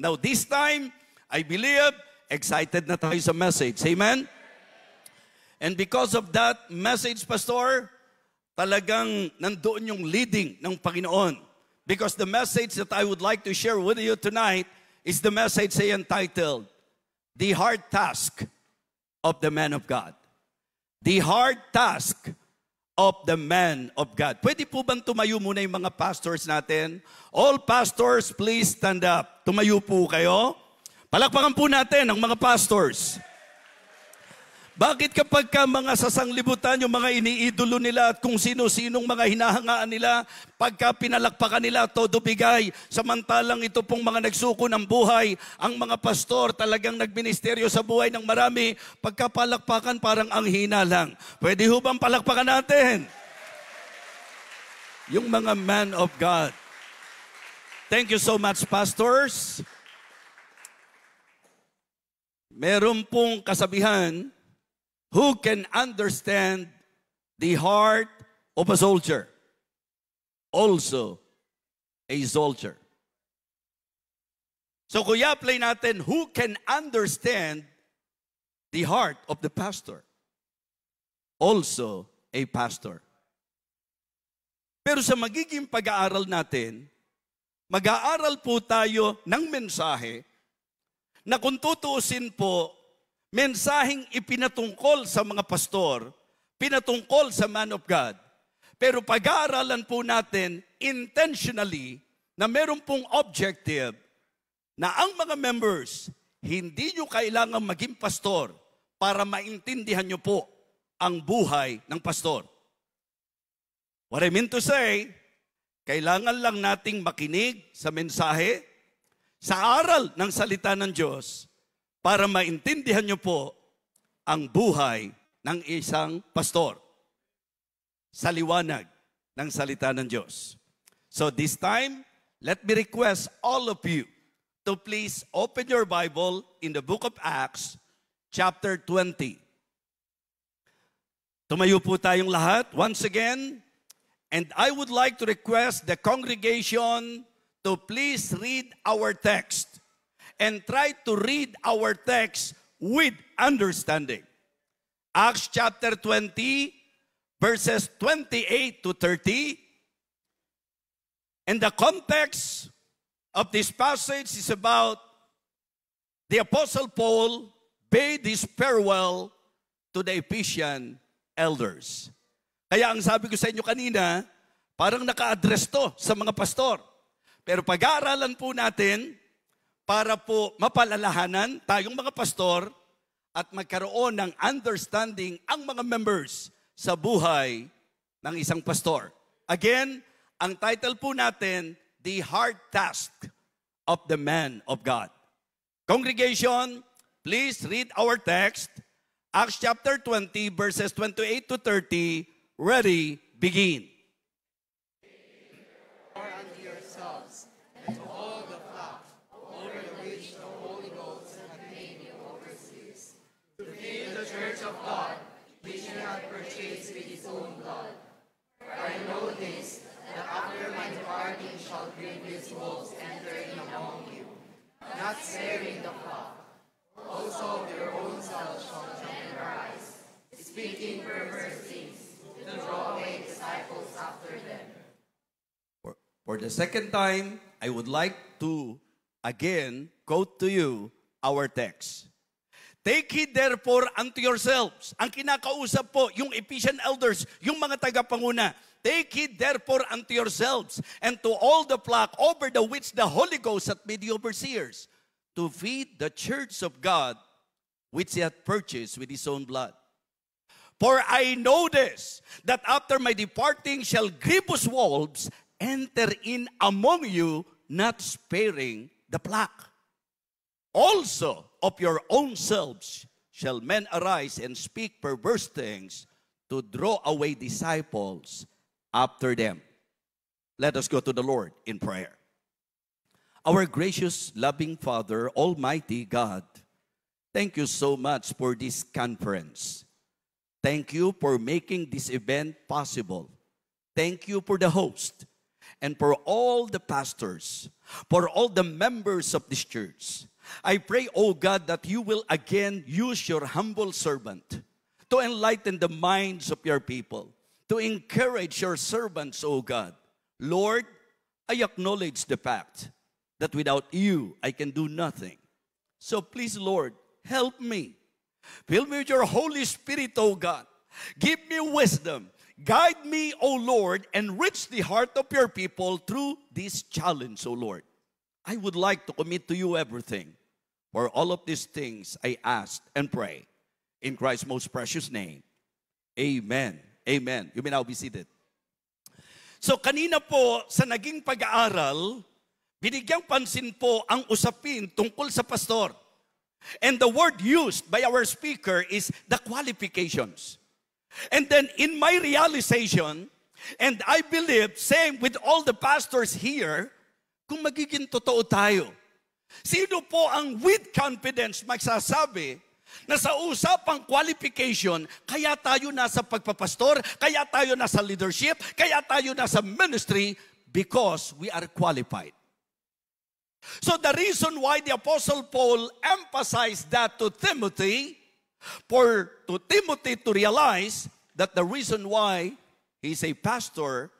Now this time, I believe, excited na tayo sa message. Amen? And because of that message, Pastor, talagang nandoon yung leading ng Panginoon. Because the message that I would like to share with you tonight is the message entitled, The Hard Task of the Man of God. The hard task of the man of God. Pwede po bang tumayo muna yung mga pastors natin? All pastors, please stand up. Tumayo po kayo. Palakpakan po natin ang mga pastors. Bakit kapag mga sasanglibutan, yung mga iniidolo nila at kung sino-sinong mga hinahangaan nila, pagka pinalakpakan nila, todo bigay, samantalang ito pong mga nagsuko ng buhay, ang mga pastor talagang nagministeryo sa buhay ng marami, pagka palakpakan parang ang hina lang. Pwede ho bang palakpakan natin? Yung mga man of God. Thank you so much, pastors. Meron pong kasabihan, who can understand the heart of a soldier? Also, a soldier. So, kuya, play natin, who can understand the heart of the pastor? Also, a pastor. Pero sa magiging pag-aaral natin, mag-aaral po tayo ng mensahe na kung tutuusin po, mensaheng ipinatungkol sa mga pastor, pinatungkol sa man of God. Pero pag-aaralan po natin intentionally na meron pong objective na ang mga members, hindi nyo kailangan maging pastor para maintindihan nyo po ang buhay ng pastor. What I mean to say, kailangan lang nating makinig sa mensahe, sa aral ng salita ng Diyos, para maintindihan nyo po ang buhay ng isang pastor sa liwanag ng salita ng Diyos. So this time, let me request all of you to please open your Bible in the book of Acts, chapter 20. Tumayo po tayong lahat once again, and I would like to request the congregation to please read our text. And try to read our text with understanding. Acts chapter 20, verses 28 to 30. And the context of this passage is about the Apostle Paul bade his farewell to the Ephesian elders. Kaya ang sabi ko sa inyo kanina, parang naka-address to sa mga pastor. Pero pag-aaralan po natin, para po mapalalahanan tayong mga pastor at magkaroon ng understanding ang mga members sa buhay ng isang pastor. Again, ang title po natin, The Hard Task of the Man of God. Congregation, please read our text, Acts chapter 20, verses 28 to 30. Ready, begin. Not sparing the flock, also of your own selves shall temporarize, speaking perverse things, to draw away disciples after them. For the second time, I would like to again quote to you our text. Take heed therefore unto yourselves. Ang kinakausap po, yung Ephesian elders, yung mga tagapanguna. Take heed therefore unto yourselves and to all the flock over the which the Holy Ghost hath made you overseers, to feed the church of God, which he hath purchased with his own blood. For I know this, that after my departing shall grievous wolves enter in among you, not sparing the flock. Also of your own selves shall men arise and speak perverse things to draw away disciples after them. Let us go to the Lord in prayer. Our gracious, loving Father, Almighty God, thank you so much for this conference. Thank you for making this event possible. Thank you for the host. and for all the pastors, for all the members of this church. I pray, O God, that you will again use your humble servant to enlighten the minds of your people, to encourage your servants, O God. Lord, I acknowledge the fact that without you, I can do nothing. So please, Lord, help me. Fill me with your Holy Spirit, O God. Give me wisdom. Guide me, O Lord, and reach the heart of your people through this challenge, O Lord. I would like to commit to you everything. For all of these things I ask and pray in Christ's most precious name. Amen. Amen. You may now be seated. So kanina po sa naging pag-aaral, binigyang pansin po ang usapin tungkol sa pastor. And the word used by our speaker is the qualifications. And then in my realization, and I believe, same with all the pastors here, kung magiging totoo tayo, sino po ang with confidence magsasabi na sa usapang qualification, kaya tayo nasa pagpapastor, kaya tayo nasa leadership, kaya tayo nasa ministry, because we are qualified. So the reason why the Apostle Paul emphasized that to Timothy, to Timothy to realize that the reason why he's a pastor,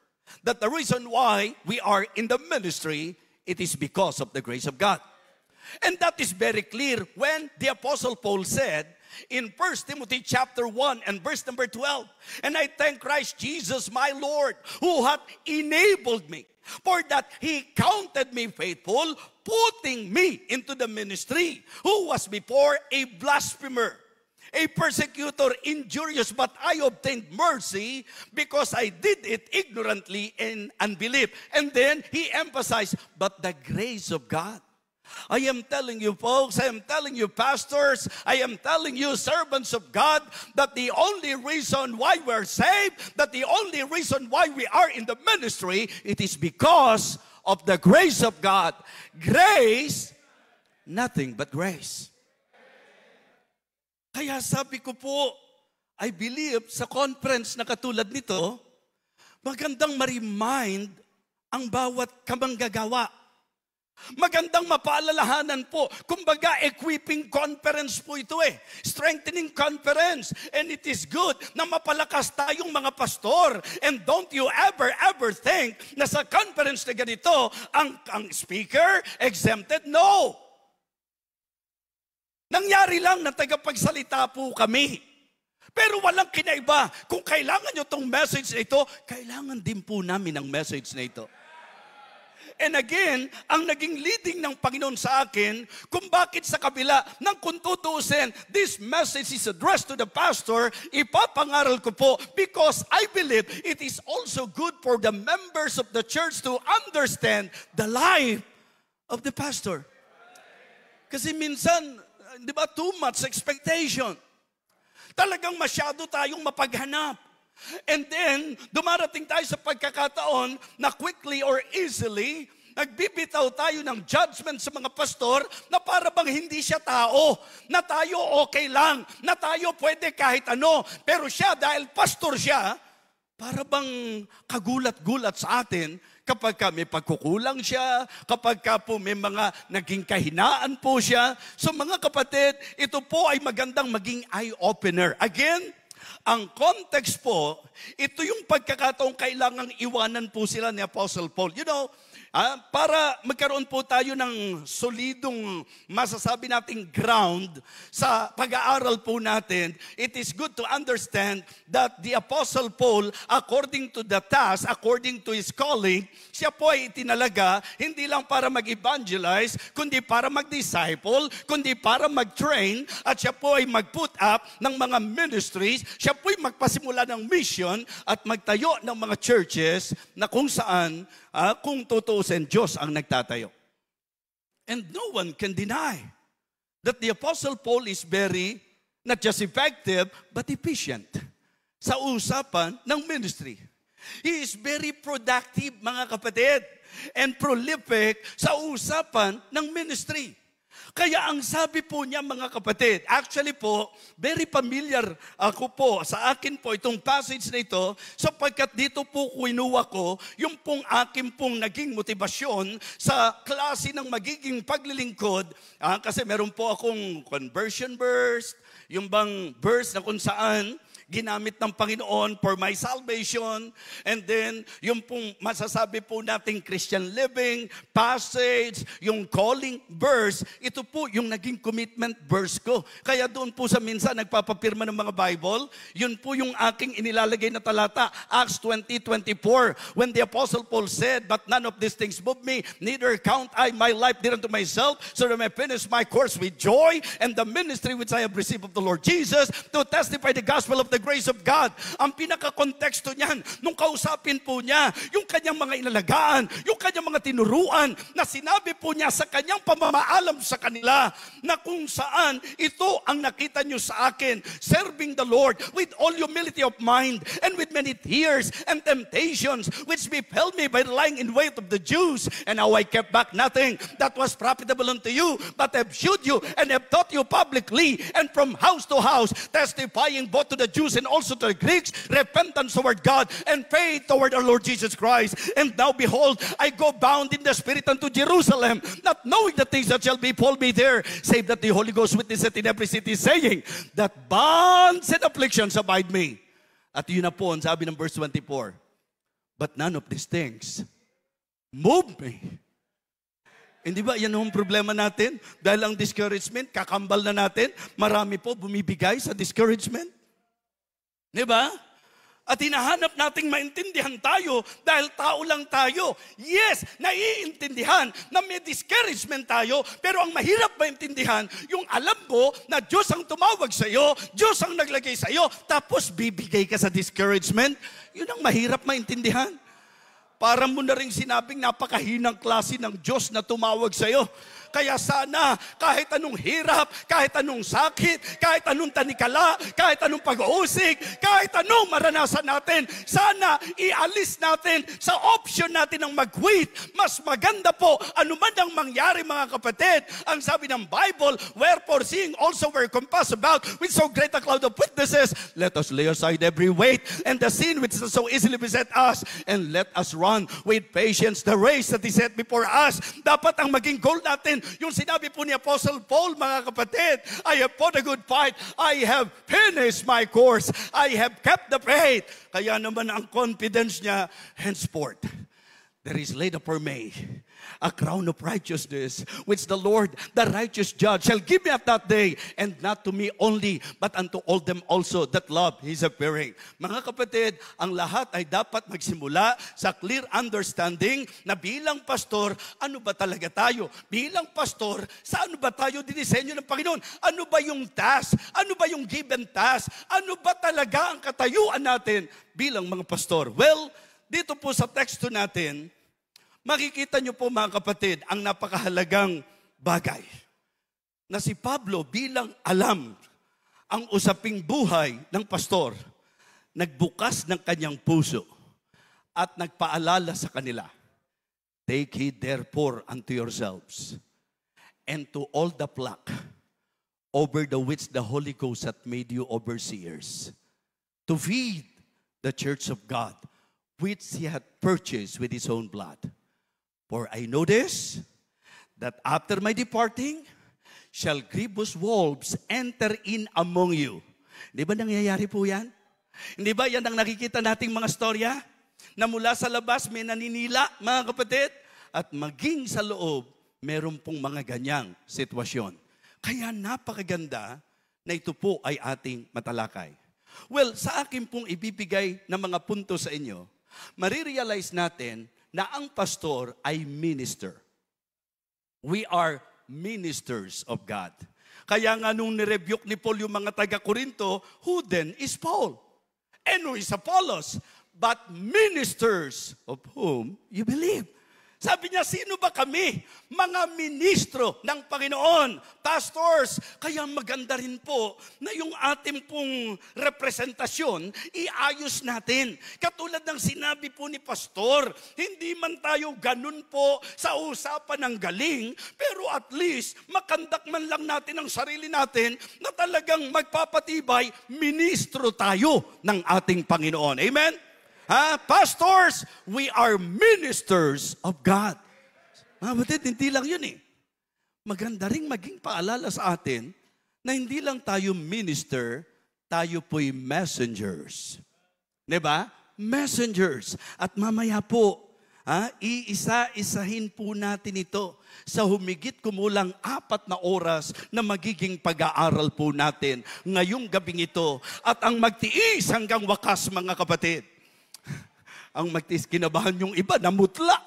that the reason why we are in the ministry, it is because of the grace of God. And that is very clear when the Apostle Paul said in 1 Timothy chapter 1 and verse number 12, and I thank Christ Jesus my Lord, who hath enabled me, for that he counted me faithful, putting me into the ministry, who was before a blasphemer, a persecutor, injurious, but I obtained mercy because I did it ignorantly in unbelief. And then he emphasized, but the grace of God. I am telling you folks, I am telling you pastors, I am telling you servants of God, that the only reason why we're saved, that the only reason why we are in the ministry, it is because of the grace of God. Grace, nothing but grace. Kaya sabi ko po, I believe sa conference na katulad nito, magandang ma-remind ang bawat kamanggagawa. Magandang mapaalalahanan po. Kumbaga, equipping conference po ito eh. Strengthening conference. And it is good na mapalakas tayong mga pastor. And don't you ever think na sa conference na ganito, ang speaker exempted? No. Nangyari lang na tagapagsalita po kami. Pero walang kinaiba. Kung kailangan nyo itong message na ito, kailangan din po namin ang message na ito. And again, ang naging leading ng Panginoon sa akin, kung bakit sa kabila ng kung tutuusin, this message is addressed to the pastor, ipapangaral ko po, because I believe it is also good for the members of the church to understand the life of the pastor. Kasi minsan, di ba, too much expectation. Talagang masyado tayong mapaghanap. And then, dumarating tayo sa pagkakataon na quickly or easily, nagbibitaw tayo ng judgment sa mga pastor na para bang hindi siya tao, na tayo okay lang, na tayo pwede kahit ano. Pero siya, dahil pastor siya, para bang kagulat-gulat sa atin kapag may pagkukulang siya, kapag po may mga naging kahinaan po siya. So mga kapatid, ito po ay magandang maging eye-opener. Again, ang context po, ito yung pagkakataong kailangang iwanan po sila ni Apostle Paul. You know, para magkaroon po tayo ng solidong masasabi nating ground sa pag-aaral po natin, it is good to understand that the Apostle Paul, according to the task, according to his calling, siya po ay itinalaga hindi lang para mag-evangelize, kundi para mag-disciple, kundi para mag-train, at siya po ay mag-put up ng mga ministries, siya po ay magpasimula ng mission at magtayo ng mga churches na kung saan, kung tutuusin, Diyos ang nagtatayo. And no one can deny that the Apostle Paul is very, not just effective, but efficient sa usapan ng ministry. He is very productive, mga kapatid, and prolific sa usapan ng ministry. Kaya ang sabi po niya mga kapatid, actually po, very familiar ako po, sa akin po itong passage na ito, sapagkat dito po kinuha ko yung pong akin pong naging motibasyon sa klase ng magiging paglilingkod. Kasi meron po akong conversion verse, yung bang verse na kung saan ginamit ng Panginoon for my salvation. And then, yung pong masasabi po nating Christian living, passage, yung calling verse, ito po yung naging commitment verse ko. Kaya doon po sa minsan nagpapapirma ng mga Bible, yun po yung aking inilalagay na talata, Acts 20:24, when the Apostle Paul said, "But none of these things move me, neither count I my life dear unto myself, so that I may finish my course with joy, and the ministry which I have received of the Lord Jesus, to testify the gospel of the grace of God." Ang pinaka-konteksto niyan, nung kausapin po niya, yung kanyang mga inalagaan, yung kanyang mga tinuruan, na sinabi po niya sa kanyang pamamaalam sa kanila, na kung saan ito ang nakita niyo sa akin, serving the Lord with all humility of mind, and with many tears and temptations, which befell me by lying in wait of the Jews, and how I kept back nothing that was profitable unto you, but have shewed you, and have taught you publicly, and from house to house, testifying both to the Jews and also to the Greeks, repentance toward God and faith toward our Lord Jesus Christ. And now behold, I go bound in the Spirit unto Jerusalem, not knowing the things that shall befall me there, save that the Holy Ghost witnesseth in every city, saying that bonds and afflictions abide me. At yun na po ang sabi ng verse 24, but none of these things move me. Hindi ba yan ang problema natin? Dahil ang discouragement, kakambal na natin, marami po bumibigay sa discouragement. Di ba? At hinahanap nating maintindihan tayo dahil tao lang tayo. Yes, naiintindihan na may discouragement tayo, pero ang mahirap maintindihan, yung alam mo na Diyos ang tumawag sa iyo, Diyos ang naglagay sa iyo, tapos bibigay ka sa discouragement, yun ang mahirap maintindihan. Para mo na rin sinabing napakahinang klase ng Diyos na tumawag sa iyo. Kaya sana, kahit anong hirap, kahit anong sakit, kahit anong tanikala, kahit anong pag-uusig, kahit anong maranasan natin, sana ialis natin sa option natin ng mag-quit. Mas maganda po, anuman ang mangyari mga kapatid. Ang sabi ng Bible, wherefore seeing also we're compassed about with so great a cloud of witnesses, let us lay aside every weight and the sin which so easily beset us, and let us run with patience the race that is set before us. Dapat ang maging goal natin, yung sinabi po ni Apostle Paul, mga kapatid, I have fought a good fight, I have finished my course, I have kept the faith. Kaya naman ang confidence niya, henceforth, there is laid up for me a crown of righteousness, which the Lord, the righteous judge, shall give me at that day, and not to me only, but unto all them also that love His appearing. Mga kapatid, ang lahat ay dapat magsimula sa clear understanding na bilang pastor, ano ba talaga tayo? Bilang pastor, sa ano ba tayo dinisenyo ng Panginoon? Ano ba yung task? Ano ba yung given task? Ano ba talaga ang katayuan natin bilang mga pastor? Well, dito po sa teksto natin, makikita niyo po mga kapatid ang napakahalagang bagay na si Pablo bilang alam ang usaping buhay ng pastor, nagbukas ng kanyang puso at nagpaalala sa kanila, take heed therefore unto yourselves and to all the flock over the which the Holy Ghost hath made you overseers, to feed the church of God, which He hath purchased with His own blood. For I know this, that after my departing, shall grievous wolves enter in among you. Di ba nangyayari po yan? Hindi ba yan ang nakikita nating mga storya? Na mula sa labas may naninila, mga kapatid, at maging sa loob, meron pong mga ganyang sitwasyon. Kaya napakaganda na ito po ay ating matalakay. Well, sa akin pong ibibigay na mga punto sa inyo, marirealize natin na ang pastor ay minister. We are ministers of God. Kaya nga nung nirebuke ni Paul yung mga taga-Korinto, who then is Paul? And who is Apollos? But ministers of whom you believe. Sabi niya, sino ba kami? Mga ministro ng Panginoon, pastors. Kaya maganda rin po na yung ating pong representasyon, iayos natin. Katulad ng sinabi po ni Pastor, hindi man tayo ganun po sa usapan ng galing, pero at least makandak man lang natin ang sarili natin na talagang magpapatibay, ministro tayo ng ating Panginoon. Amen? Pastors, we are ministers of God. Mga batid, hindi lang yun eh. Maganda rin maging paalala sa atin na hindi lang tayo minister, tayo po'y messengers. Diba? Messengers. At mamaya po, iisa-isahin po natin ito sa humigit kumulang 4 na oras na magiging pag-aaral po natin ngayong gabing ito. At ang magtiis hanggang wakas, mga kapatid. Ang magtiis, kinabahan yung iba, namutla.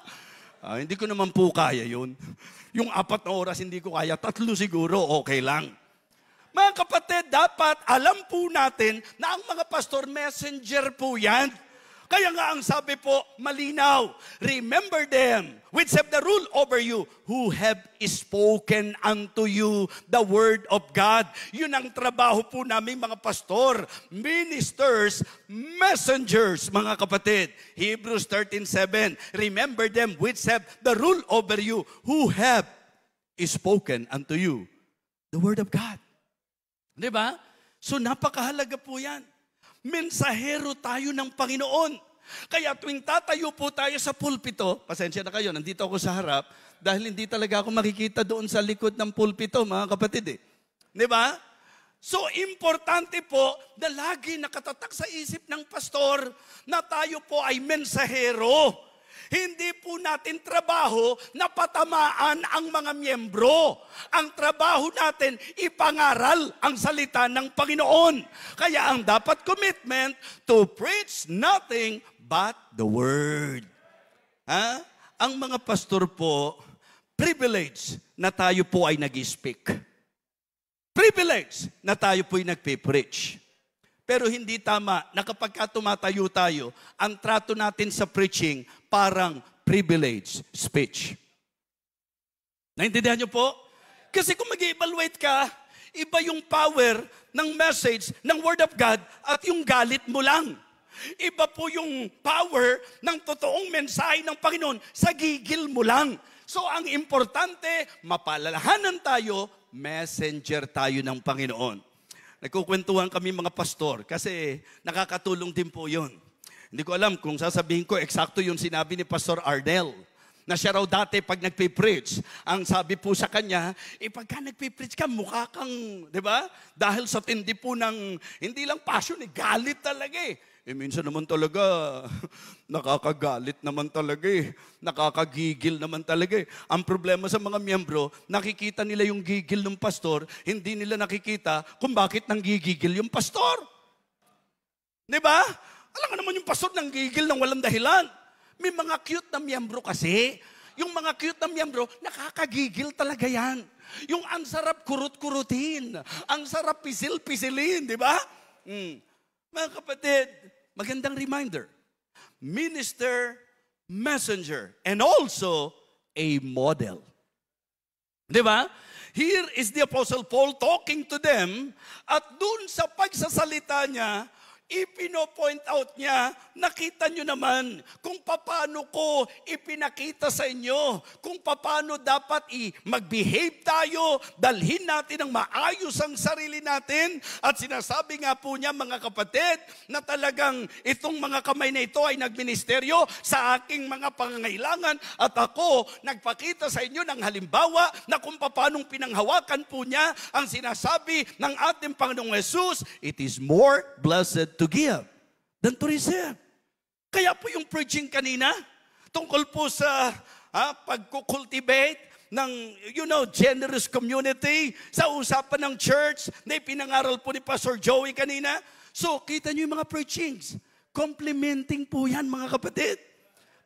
Hindi ko naman po kaya yun. Yung 4 na oras, hindi ko kaya. 3 siguro, okay lang. Mga kapatid, dapat alam po natin na ang mga pastor messenger po yan. Kaya nga ang sabi po, malinaw, remember them which have the rule over you, who have spoken unto you the word of God. Yun ang trabaho po namin mga pastor, ministers, messengers, mga kapatid. Hebrews 13:7, remember them which have the rule over you, who have spoken unto you the word of God. Diba? So napakahalaga po yan. Mensahero tayo ng Panginoon. Kaya tuwing tatayo po tayo sa pulpito, pasensya na kayo, nandito ako sa harap, dahil hindi talaga ako makikita doon sa likod ng pulpito, mga kapatid eh. Diba? So, importante po na lagi nakatatak sa isip ng pastor na tayo po ay mensahero. Hindi po natin trabaho na patamaan ang mga miyembro. Ang trabaho natin, ipangaral ang salita ng Panginoon. Kaya ang dapat commitment to preach nothing but the word. Ang mga pastor po, privilege na tayo po ay nag-speak. Privilege na tayo po ay nagpe-preach. Pero hindi tama na kapag tumatayo tayo, ang trato natin sa preaching parang privilege speech. Naintindihan niyo po? Kasi kung mag-evaluate ka, iba yung power ng message ng Word of God at yung galit mo lang. Iba po yung power ng totoong mensahe ng Panginoon sa gigil mo lang. So ang importante, mapalalahanan tayo, messenger tayo ng Panginoon. Nagkukwentuhan kami mga pastor kasi nakakatulong din po yun. Hindi ko alam kung sasabihin ko, eksakto yung sinabi ni Pastor Arnel, na siya raw dati pag nagpipreach, ang sabi po sa kanya, pagka nagpipreach ka, mukha kang, di ba? Dahil sa tindi po ng, hindi lang passion, galit talaga eh. Minsan naman talaga, nakakagalit naman talaga eh. Nakakagigil naman talaga eh. Ang problema sa mga miyembro, nakikita nila yung gigil ng pastor, hindi nila nakikita kung bakit nanggigigil yung pastor. Di ba? Alam nga naman yung pastor nanggigil ng walang dahilan. May mga cute na miyembro kasi. Yung mga cute na miyembro, nakakagigil talaga yan. Yung ang sarap kurut-kurutin. Ang sarap pisil-pisilin, di ba? Mga kapatid, magandang reminder. Minister, messenger, and also a model. Di ba? Here is the Apostle Paul talking to them at dun sa pagsasalita niya, ipino-point out niya, nakita nyo naman kung paano ko ipinakita sa inyo, kung paano dapat mag-behave tayo, dalhin natin ang maayos ang sarili natin. At sinasabi nga po niya mga kapatid, na talagang itong mga kamay na ito ay nagministeryo sa aking mga pangangailangan at ako nagpakita sa inyo ng halimbawa na kung paano pinanghawakan po niya ang sinasabi ng ating Panginoong Jesus, it is more blessed to give than to receive. Kaya po yung preaching kanina, tungkol po sa pagkukultivate ng, generous community, sa usapan ng church, na ipinangaral po ni Pastor Joey kanina. So, kita nyo yung mga preachings. Complementing po yan, mga kapatid.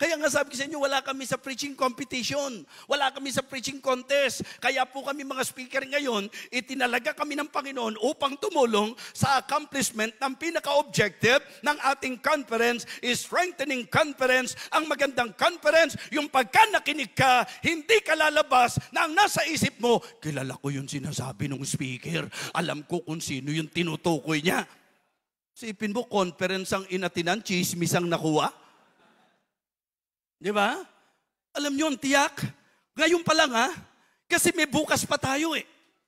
Kaya nga sabi ko sa inyo, wala kami sa preaching competition. Wala kami sa preaching contest. Kaya po kami mga speaker ngayon, itinalaga kami ng Panginoon upang tumulong sa accomplishment ng pinaka-objective ng ating conference is strengthening conference. Ang magandang conference, yung pagka nakinig ka, hindi ka lalabas na ang nasa isip mo, kilala ko yung sinasabi ng speaker. Alam ko kung sino yung tinutukoy niya. Sipin mo, conference ang inatinan, chismis ang nakuha. Di ba? Alam nyo, ang tiyak. Ngayon pa lang kasi may bukas pa tayo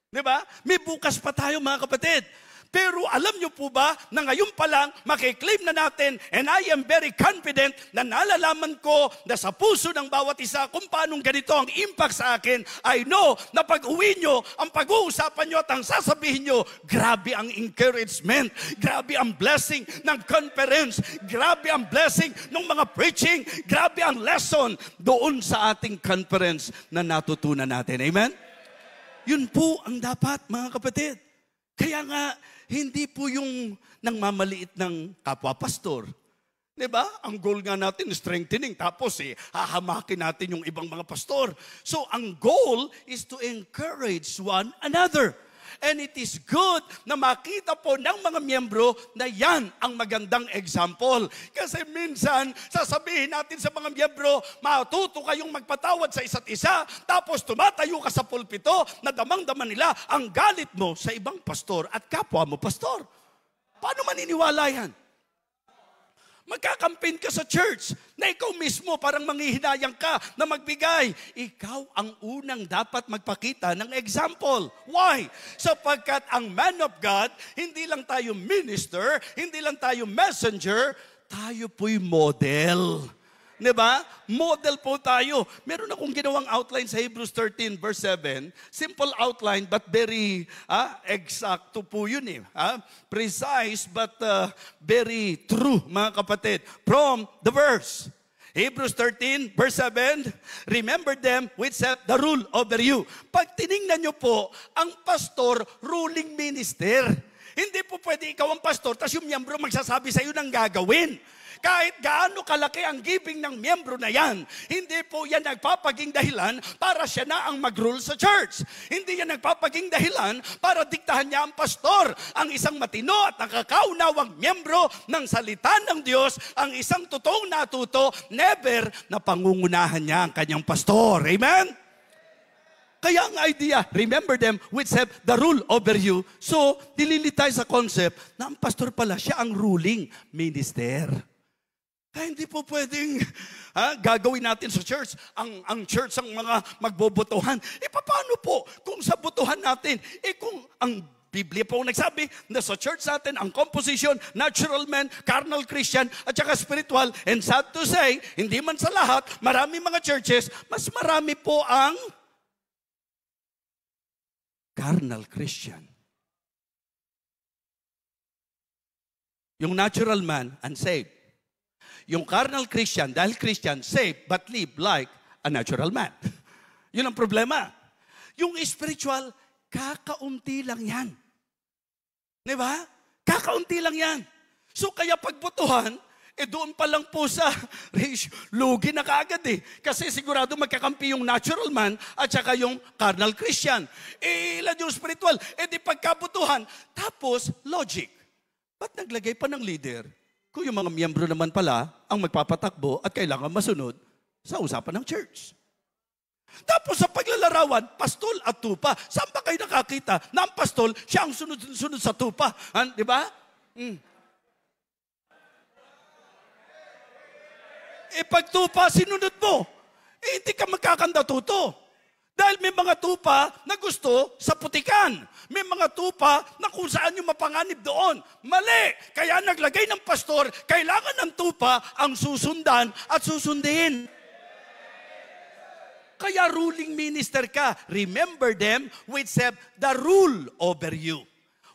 Di ba? May bukas pa tayo mga kapatid. Pero alam nyo po ba na ngayon pa lang makiklaim na natin and I am very confident na nalalaman ko na sa puso ng bawat isa kung paano ganito ang impact sa akin. I know na pag uwi nyo, ang pag-uusapan nyo at ang sasabihin nyo, grabe ang encouragement, grabe ang blessing ng conference, grabe ang blessing ng mga preaching, grabe ang lesson doon sa ating conference na natutunan natin. Amen? Yun po ang dapat mga kapatid. Kaya nga, hindi po yung nangmamaliit ng kapwa-pastor. Diba? Ang goal nga natin, strengthening. Tapos hahamakin natin yung ibang mga pastor. So, ang goal is to encourage one another. And it is good na makita po ng mga miyembro na yan ang magandang example. Kasi minsan, sasabihin natin sa mga miyembro, matuto kayong magpatawad sa isa't isa, tapos tumatayo ka sa pulpito na damang-daman nila ang galit mo sa ibang pastor at kapwa mo pastor. Paano maniniwala yan? Magkakampin ka sa church na ikaw mismo parang manghihinayang ka na magbigay. Ikaw ang unang dapat magpakita ng example. Why? Sapagkat ang man of God, hindi lang tayo minister, hindi lang tayo messenger, tayo po'y model. Diba? Model po tayo. Meron akong ginawang outline sa Hebrews 13 verse 7. Simple outline but very exacto po yun Precise but very true mga kapatid. From the verse. Hebrews 13 verse 7. Remember them which set the rule over you. Pag tiningnan nyo po, ang pastor, ruling minister. Hindi po pwede ikaw ang pastor, tas yung miyembro magsasabi sa iyo ng gagawin. Kahit gaano kalaki ang giving ng miyembro na yan, hindi po yan nagpapaging dahilan para siya na ang mag-rule sa church. Hindi yan nagpapaging dahilan para diktahan niya ang pastor. Ang isang matino at nakakaunawang miyembro ng salita ng Diyos, ang isang totoong natuto, never na pangungunahan niya ang kanyang pastor. Amen? Kaya ang idea, remember them which have the rule over you. So, dililitay sa concept na ang pastor pala, siya ang ruling minister. Kaya hindi po pwedeng gagawin natin sa church, ang church ang mga magbobotohan. Paano po kung sa botohan natin, kung ang Biblia po nagsabi na sa church natin, ang composition, natural man, carnal Christian, at saka spiritual, and sad to say, hindi man sa lahat, marami mga churches, mas marami po ang carnal Christian. Yung natural man, unsaved. Yung carnal Christian, dahil Christian, saved, but live like a natural man. Yun ang problema. Yung spiritual, kakaunti lang yan. Di ba? Kakaunti lang yan. So kaya pagbotohan, doon pa lang po sa ratio, lugi na kaagad Kasi sigurado magkakampi yung natural man at saka yung carnal Christian. Ilan yung spiritual? Di pagkabotohan. Tapos, logic. Ba't naglagay pa ng leader? Kung yung mga miyembro naman pala ang magpapatakbo at kailangan masunod sa usapan ng church. Tapos sa paglalarawan, pastol at tupa. Saan ba kayo nakakita na ang pastol, siya ang sunod-sunod sa tupa? Di ba? Pag tupa, sinunod mo. Hindi ka magkakandatuto. Dahil may mga tupa na gusto sa putikan. May mga tupa na kung saan yung mapanganib doon. Mali! Kaya naglagay ng pastor, kailangan ng tupa ang susundan at susundin. Kaya ruling minister ka. Remember them which have the rule over you.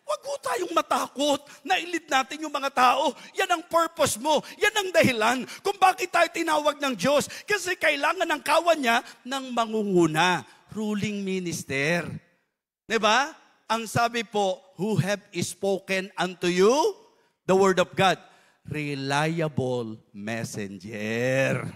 Huwag po tayong matakot na ilit natin yung mga tao. Yan ang purpose mo. Yan ang dahilan kung bakit tayo tinawag ng Diyos. Kasi kailangan ng kawan niya ng mangunguna. Ruling minister. Diba? Ang sabi po, who have spoken unto you the word of God. Reliable messenger.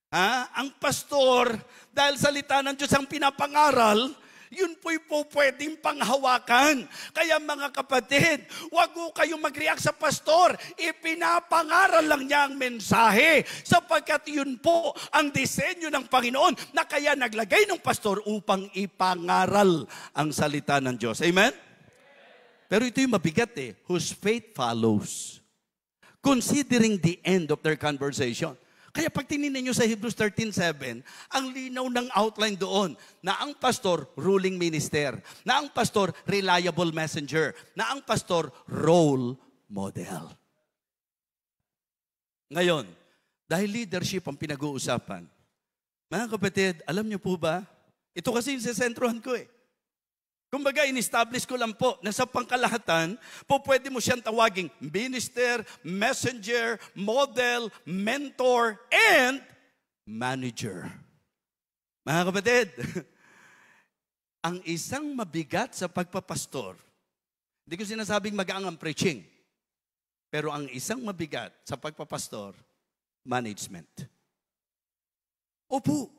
Ang pastor, dahil salita ng Diyos ang pinapangaral, yun po'y po pwedeng panghawakan. Kaya mga kapatid, wag po kayong mag-react sa pastor. Ipinapangaral lang niya ang mensahe. Sapagkat yun po ang disenyo ng Panginoon na kaya naglagay ng pastor upang ipangaral ang salita ng Diyos. Amen? Pero ito yung mabigat whose faith follows. Considering the end of their conversation. Kaya pag tinignan nyo sa Hebrews 13:7, ang linaw ng outline doon na ang pastor, ruling minister, na ang pastor, reliable messenger, na ang pastor, role model. Ngayon, dahil leadership ang pinag-uusapan, mga kapatid, alam nyo po ba, ito kasi yung sesentruhan ko Kumbaga, in-establish ko lang po na sa pangkalahatan, po pwede mo siyang tawaging minister, messenger, model, mentor, and manager. Mga kapatid, ang isang mabigat sa pagpapastor, hindi ko sinasabing magaang ang preaching, pero ang isang mabigat sa pagpapastor, management. Opo,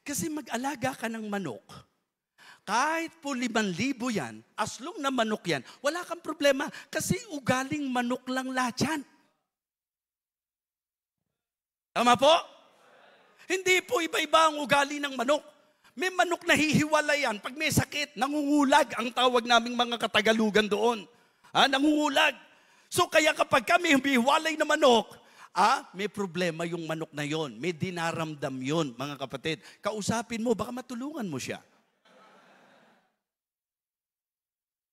kasi mag-alaga ka ng manok, kahit po 5,000 yan, as long na manok yan, wala kang problema kasi ugaling manok lang lahat yan. Tama po? Hindi po iba-iba ang ugali ng manok. May manok na hihiwalayan. Pag may sakit, nangungulag ang tawag naming mga Katagalugan doon. Nangungulag. So kaya kapag kami humihiwalay na manok, may problema yung manok na yon. May dinaramdam yon, mga kapatid. Kausapin mo, baka matulungan mo siya.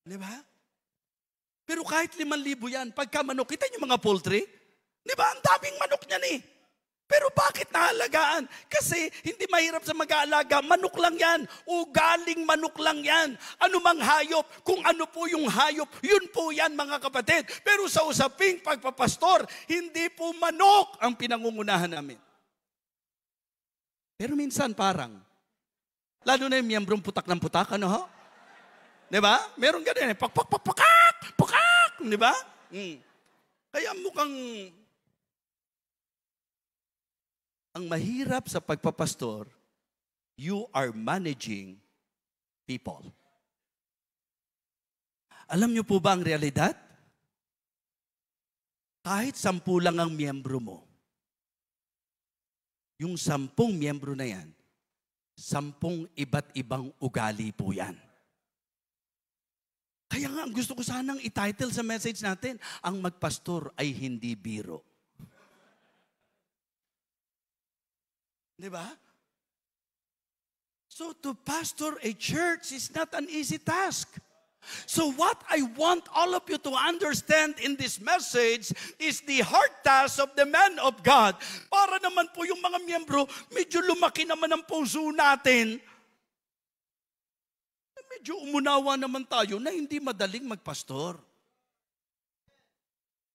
Diba? Pero kahit 5,000 yan, pagka manok, kita niyo mga poultry? Diba? Ang daming manok niyan Pero bakit nahalagaan? Kasi hindi mahirap sa mag-aalaga. Manok lang yan. Ugaling manok lang yan. Ano mang hayop, kung ano po yung hayop, yun po yan mga kapatid. Pero sa usaping pagpapastor, hindi po manok ang pinangungunahan namin. Pero minsan parang, lalo na yung miyembrong putak ng putak, ano ho? Diba? Meron ganun pakak, diba? Kaya mukhang ang mahirap sa pagpapastor, you are managing people. Alam niyo po ba ang realidad? Kahit 10 lang ang miyembro mo, yung 10 miyembro na yan, 10 iba't ibang ugali po yan. Kaya nga, gusto ko sanang i-title sa message natin, ang magpastor ay hindi biro. Diba? So to pastor a church is not an easy task. So what I want all of you to understand in this message is the hard task of the man of God. Para naman po yung mga miyembro, medyo lumaki naman ang puso natin. Medyo umunawa naman tayo na hindi madaling magpastor.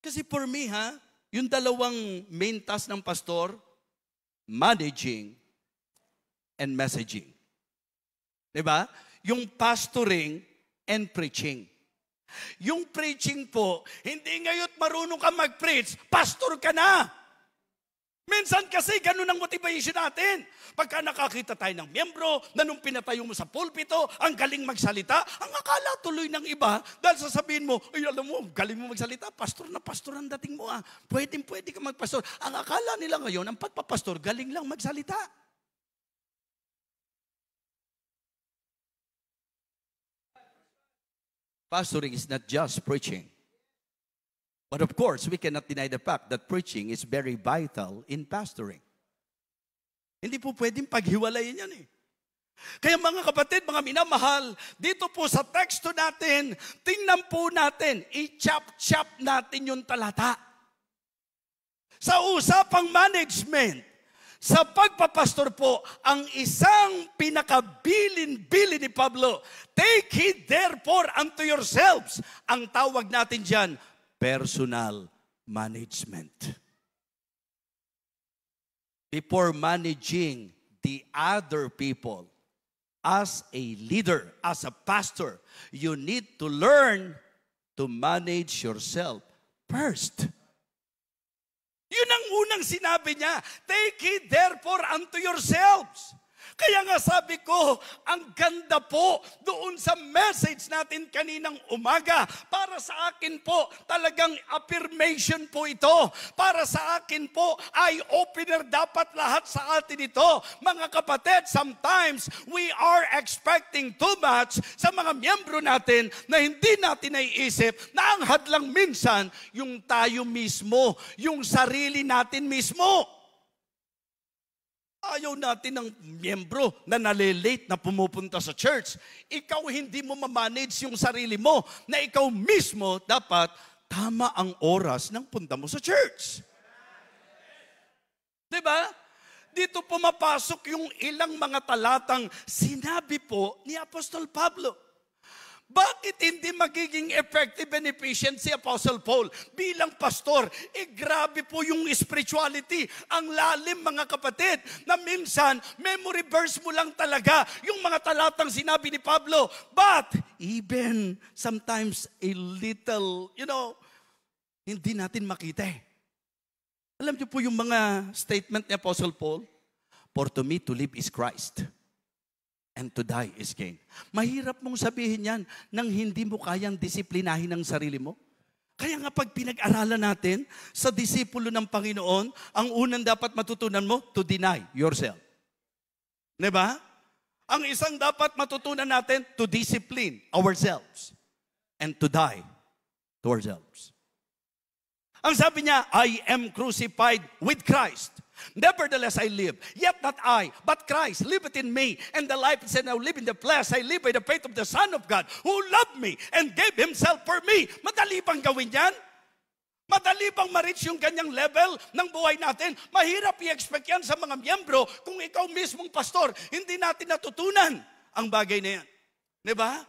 Kasi for me, yung dalawang main task ng pastor, managing and messaging. Diba? Yung pastoring and preaching. Yung preaching po, hindi ngayon marunong ka mag-preach, pastor ka na. Minsan kasi ganun ang motivation natin. Pagka nakakita tayo ng miyembro na nung pinatayo mo sa pulpito, ang galing magsalita, ang akala tuloy ng iba, dahil sasabihin mo, ay alam mo, galing mo magsalita, pastor na pastor ang dating mo Pwede ka magpastor. Ang akala nila ngayon, ang pagpapastor, galing lang magsalita. Pastoring is not just preaching. But of course, we cannot deny the fact that preaching is very vital in pastoring. Hindi po pwedeng paghiwalayin yan Kaya mga kapatid, mga minamahal, dito po sa teksto natin, tingnan po natin, i-chop-chop natin yung talata. Sa usapang management, sa pagpapastor po, ang isang pinakabilin-bilin ni Pablo, take heed therefore unto yourselves. Ang tawag natin dyan, personal management. Before managing the other people, as a leader, as a pastor, you need to learn to manage yourself first. Yun ang Yung unang sinabi niya, take heed therefore unto yourselves. Kaya nga sabi ko, ang ganda po doon sa message natin kaninang umaga. Para sa akin po, talagang affirmation po ito. Para sa akin po, eye-opener dapat lahat sa atin ito. Mga kapatid, sometimes we are expecting too much sa mga miyembro natin na hindi natin naiisip na ang hadlang minsan yung tayo mismo, yung sarili natin mismo. Ayaw natin ng miyembro na nalilate na pumupunta sa church. Ikaw hindi mo mamanage yung sarili mo na ikaw mismo dapat tama ang oras ng punta mo sa church. Diba? Dito pumapasok yung ilang mga talatang sinabi po ni Apostol Pablo. Bakit hindi magiging effective and efficient si Apostle Paul bilang pastor? Grabe po yung spirituality. Ang lalim, mga kapatid, na minsan, memory verse mo lang talaga yung mga talatang sinabi ni Pablo. But, even sometimes a little, hindi natin makita eh. Alam niyo po yung mga statement ni Apostle Paul? For to me to live is Christ. And to die is gain. Mahirap mong sabihin yan nang hindi mo kayang disiplinahin ang sarili mo. Kaya nga pag pinag-aralan natin sa disipulo ng Panginoon, ang unang dapat matutunan mo, to deny yourself. Diba? Ang isang dapat matutunan natin, to discipline ourselves. And to die to ourselves. Ang sabi niya, I am crucified with Christ. Nevertheless I live, yet not I, but Christ liveth in me. And the life is now live in the flesh, I live by the faith of the Son of God, who loved me and gave Himself for me. Madali bang gawin yan? Madali bang ma-reach yung ganyang level ng buhay natin? Mahirap i-expect yan sa mga miyembro kung ikaw mismong pastor, hindi natin natutunan ang bagay na yan. Diba?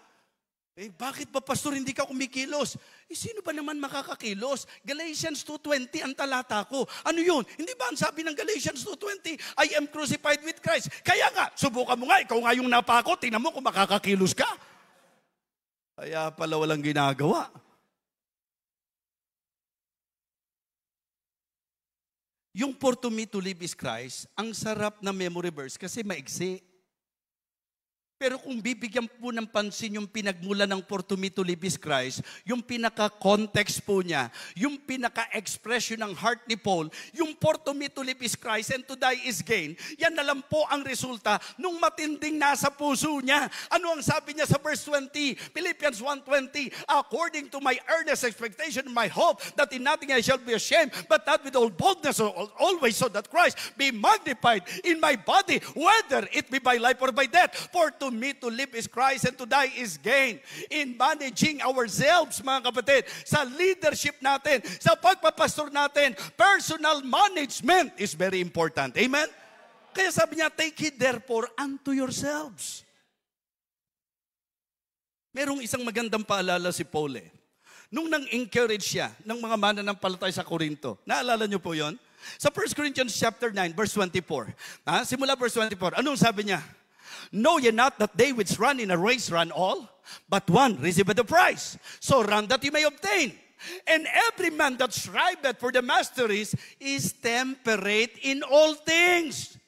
Bakit ba pastor hindi ka kumikilos? Sino ba naman makakakilos? Galatians 2:20 ang talata ko. Ano yun? Hindi ba ang sabi ng Galatians 2:20, I am crucified with Christ? Kaya nga, subukan mo nga, ikaw nga yung napako, tingnan mo kung makakakilos ka. Kaya pala walang ginagawa. Yung for to me to live is Christ, ang sarap na memory verse kasi maigsi. Pero kung bibigyan po ng pansin yung pinagmula ng for to me to live is Christ, yung pinaka-context po niya, yung pinaka-expression ng heart ni Paul, yung for to me to live is Christ and to die is gain, yan na lang po ang resulta nung matinding nasa puso niya. Ano ang sabi niya sa verse 20? Philippians 1:20, according to my earnest expectation and my hope that in nothing I shall be ashamed, but that with all boldness always so that Christ be magnified in my body, whether it be by life or by death. For to me to live is Christ and to die is gain. In managing ourselves, mga kapatid, sa leadership natin, sa pagpapastor natin, personal management is very important. Amen? Kaya sabi niya, take heed therefore unto yourselves. Merong isang magandang paalala si Paul eh. Nung nang-encourage siya ng mga mananampalataya sa Corinto. Naalala niyo po yon? Sa 1 Corinthians chapter 9, verse 24. Simula verse 24, anong sabi niya? Know ye not that they which run in a race run all, but one receiveth the prize. So run that you may obtain. And every man that striveth for the masteries is temperate in all things.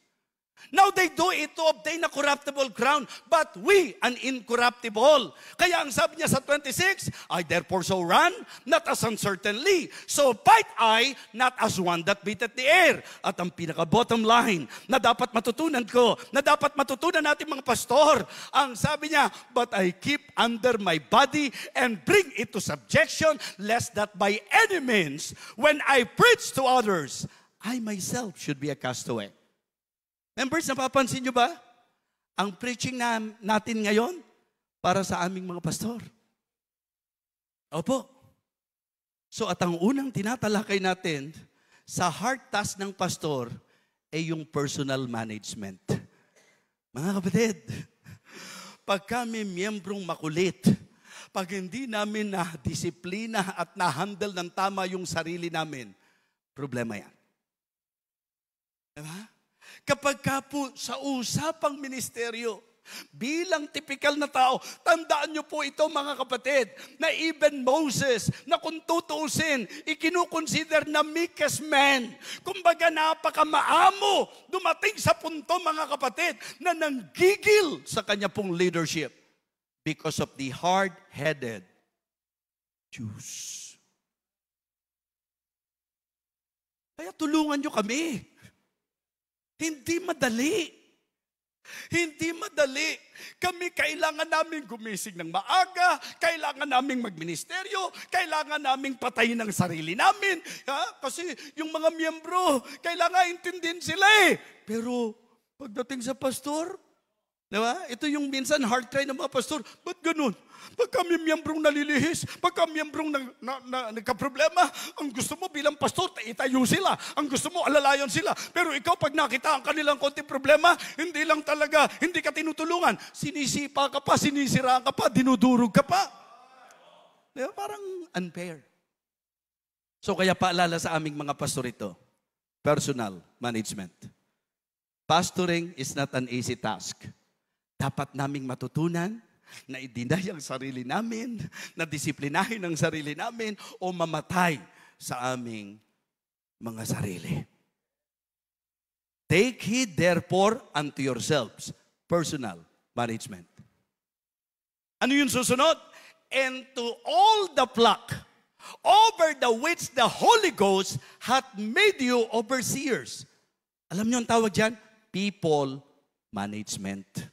Now they do it to obtain a corruptible crown, but we an incorruptible. Kaya ang sabi niya sa 26, I therefore so run, not as uncertainly. So fight I, not as one that beateth the air. At ang pinaka-bottom line na dapat matutunan ko, na dapat matutunan natin mga pastor, ang sabi niya, but I keep under my body and bring it to subjection, lest that by any means, when I preach to others, I myself should be a castaway. Members, napapansin nyo ba? Ang preaching natin ngayon para sa aming mga pastor. Opo. So at ang unang tinatalakay natin sa heart task ng pastor ay yung personal management. Mga kapatid, pag kami miyembrong makulit, pag hindi namin na-disiplina at na-handle ng tama yung sarili namin, problema yan. Diba? Kapag ka po sa usapang ministeryo, Bilang tipikal na tao, tandaan niyo po ito mga kapatid, na even Moses, na kung tutuusin, ikinukonsider na meekest man. Kumbaga napakamaamo, dumating sa punto mga kapatid, na nanggigil sa kanya pong leadership because of the hard-headed Jews. Kaya tulungan niyo kami. Hindi madali. Hindi madali. Kami kailangan namin gumising ng maaga, kailangan namin magministeryo, kailangan namin patayin ang sarili namin. Kasi yung mga miyembro, kailangan intindihin sila eh. Pero pagdating sa pastor, diba? Ito yung minsan heart cry ng mga pastor, ba't ganun? Pagka may miyembrong nalilihis, pagka miyembrong nagka-problema, ang gusto mo bilang pastor, itayo sila. Ang gusto mo, alalayon sila. Pero ikaw, pag nakita ang kanilang konting problema, hindi lang talaga, hindi ka tinutulungan. Sinisipa ka pa, sinisiraan ka pa, dinudurog ka pa. Diba? Parang unfair. So kaya paalala sa aming mga pastor ito, personal management. Pastoring is not an easy task. Dapat naming matutunan na i-deny ang sarili namin, na disiplinahin ang sarili namin, o mamatay sa aming mga sarili. Take heed therefore unto yourselves. Personal management. Ano yung susunod? And to all the flock, over the which the Holy Ghost hath made you overseers. Alam niyo ang tawag dyan? People management.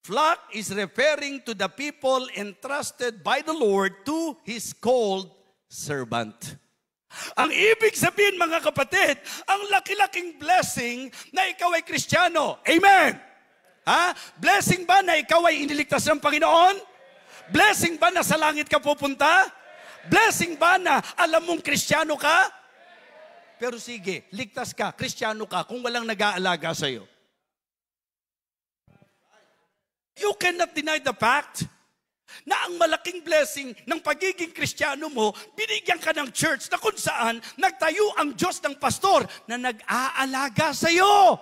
Flock is referring to the people entrusted by the Lord to His called servant. Ang ibig sabihin mga kapatid, ang laki-laking blessing na ikaw ay Kristiyano. Amen! Blessing ba na ikaw ay iniligtas ng Panginoon? Blessing ba na sa langit ka pupunta? Blessing ba na alam mong Kristiyano ka? Pero sige, ligtas ka, Kristiyano ka, kung walang nag-aalaga sa'yo. You cannot deny the fact na ang malaking blessing ng pagiging Kristiyano mo, binigyan ka ng church na kung saan nagtayo ang Diyos ng pastor na nag-aalaga sa iyo.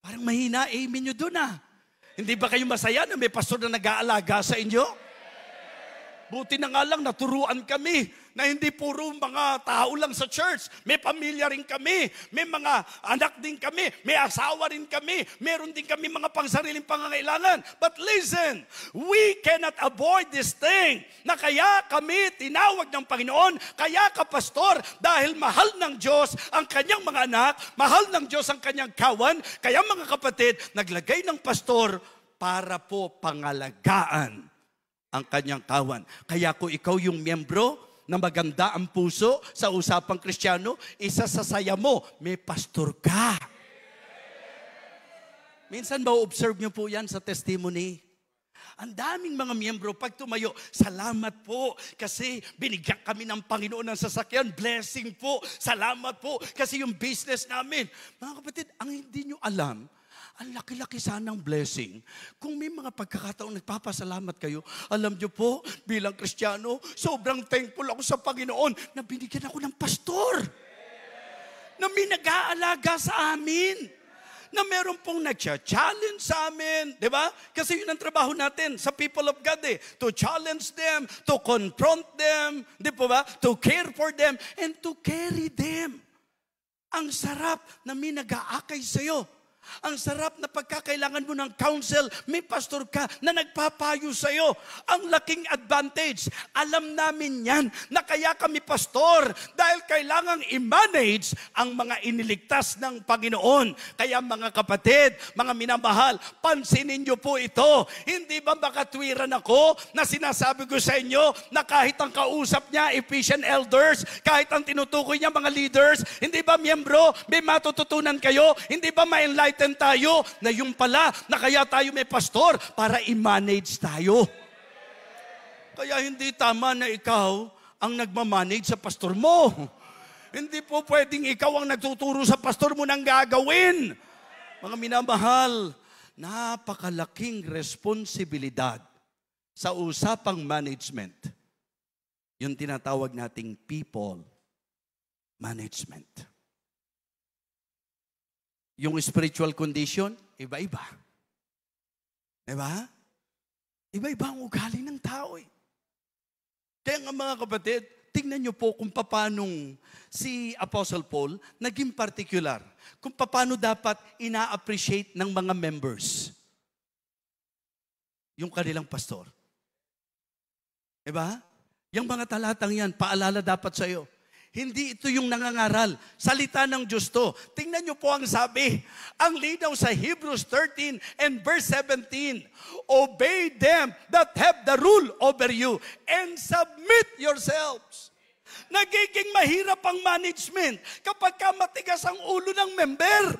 Parang mahina, amen nyo doon Hindi ba kayo masaya na may pastor na nag-aalaga sa inyo? Buti na nga lang naturuan kami na hindi puro mga tao lang sa church. May pamilya rin kami, may mga anak din kami, may asawa rin kami, meron din kami mga pangsariling pangangailangan. But listen, we cannot avoid this thing na kaya kami tinawag ng Panginoon, kaya ka pastor, dahil mahal ng Diyos ang kanyang mga anak, mahal ng Diyos ang kanyang kawan, kaya mga kapatid, naglagay ng pastor para po pangalagaan ang kanyang kawan. Kaya kung ikaw yung miyembro na maganda ang puso sa usapang Kristiyano, isa sa saya mo, may pastor ka. Minsan ma-observe nyo po yan sa testimony. Ang daming mga miyembro, pag tumayo, salamat po kasi binigyan kami ng Panginoon ng sasakyan. Blessing po. Salamat po kasi yung business namin. Mga kapatid, ang hindi nyo alam, ang laki-laki sanang blessing. Kung may mga pagkakataong nagpapasalamat kayo, alam nyo po, bilang Kristiyano, sobrang thankful ako sa Panginoon na binigyan ako ng pastor. Na may nag-aalaga sa amin. Na meron pong nag-challenge sa amin. Diba? Kasi yun ang trabaho natin sa people of God To challenge them, to confront them, di ba? To care for them, and to carry them. Ang sarap na may nag-aakay sa'yo. Ang sarap na pagkakailangan mo ng counsel, may pastor ka na nagpapayo sa'yo. Ang laking advantage. Alam namin yan na kaya kami pastor dahil kailangang i-manage ang mga iniligtas ng Panginoon. Kaya mga kapatid, mga minamahal, pansinin niyo po ito. Hindi ba makatwiran ako na sinasabi ko sa inyo na kahit ang kausap niya, Ephesian elders, kahit ang tinutukoy niya mga leaders, hindi ba miyembro, may matututunan kayo? Hindi ba ma-enlighten tayo na yung pala na kaya tayo may pastor para i-manage tayo. Kaya hindi tama na ikaw ang nagmamanage sa pastor mo. Hindi po pwedeng ikaw ang nagtuturo sa pastor mo ng gagawin. Mga minamahal, napakalaking responsibilidad sa usapang management. Yung tinatawag nating people management. Yung spiritual condition, iba-iba. Diba? Iba-iba ang ugali ng tao eh. Kaya nga mga kapatid, tingnan niyo po kung paanong si Apostle Paul naging particular. Kung paano dapat ina-appreciate ng mga members yung kanilang pastor. Diba? Yung mga talatang yan, paalala dapat sa iyo. Hindi ito yung nangangaral. Salita ng Diyos to. Tingnan niyo po ang sabi. Ang linaw sa Hebrews 13 and verse 17. Obey them that have the rule over you and submit yourselves. Nagiging mahirap ang management kapag matigas ang ulo ng member.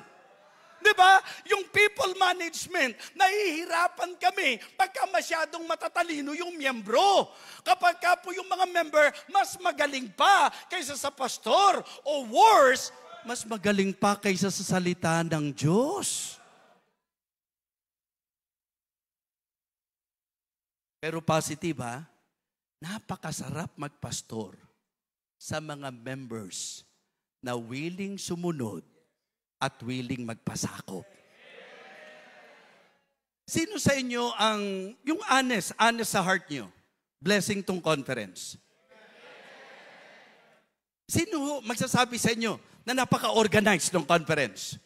Diba? Yung people management, nahihirapan kami pagka masyadong matatalino yung miyembro. Kapag po yung mga member, mas magaling pa kaysa sa pastor. O worse, mas magaling pa kaysa sa salita ng Diyos. Pero positive ha, napakasarap magpastor sa mga members na willing sumunod at willing magpasakop. Sino sa inyo ang, yung honest sa heart nyo, blessing tong conference? Sino magsasabi sa inyo na napaka-organized ng conference?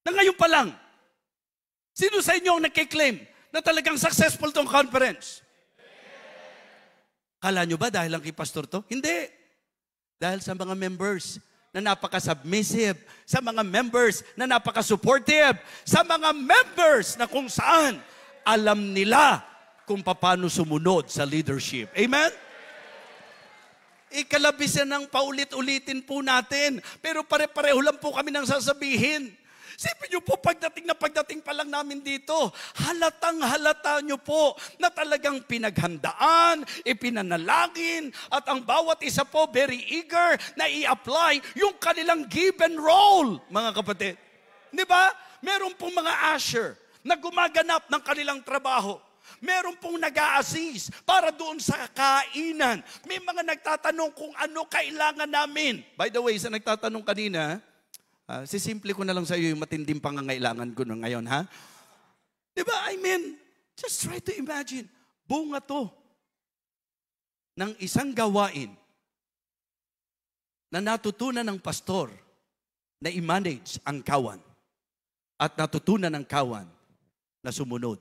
Na ngayon pa lang, sino sa inyo ang nagkiklaim na talagang successful tong conference? Kala nyo ba dahil lang kay pastor to? Hindi. Dahil sa mga members na napaka-submissive, sa mga members na napaka-supportive, sa mga members na kung saan alam nila kung paano sumunod sa leadership. Amen? Ikalabis yan ng paulit-ulitin po natin, pero pare-pareho lang po kami nang sasabihin. Sipin niyo po, pagdating pa lang namin dito, halatang-halata niyo po na talagang pinaghandaan, ipinanalangin, at ang bawat isa po very eager na i-apply yung kanilang given role, mga kapatid. Di ba? Meron pong mga usher na gumaganap ng kanilang trabaho. Meron pong nag-a-assist para doon sa kainan. May mga nagtatanong kung ano kailangan namin. By the way, sa nagtatanong kanina, sisimple ko na lang sa iyo yung matinding pangangailangan ko ngayon, ha? Diba? I mean, just try to imagine. Bunga to ng isang gawain na natutunan ng pastor na i-manage ang kawan at natutunan ng kawan na sumunod,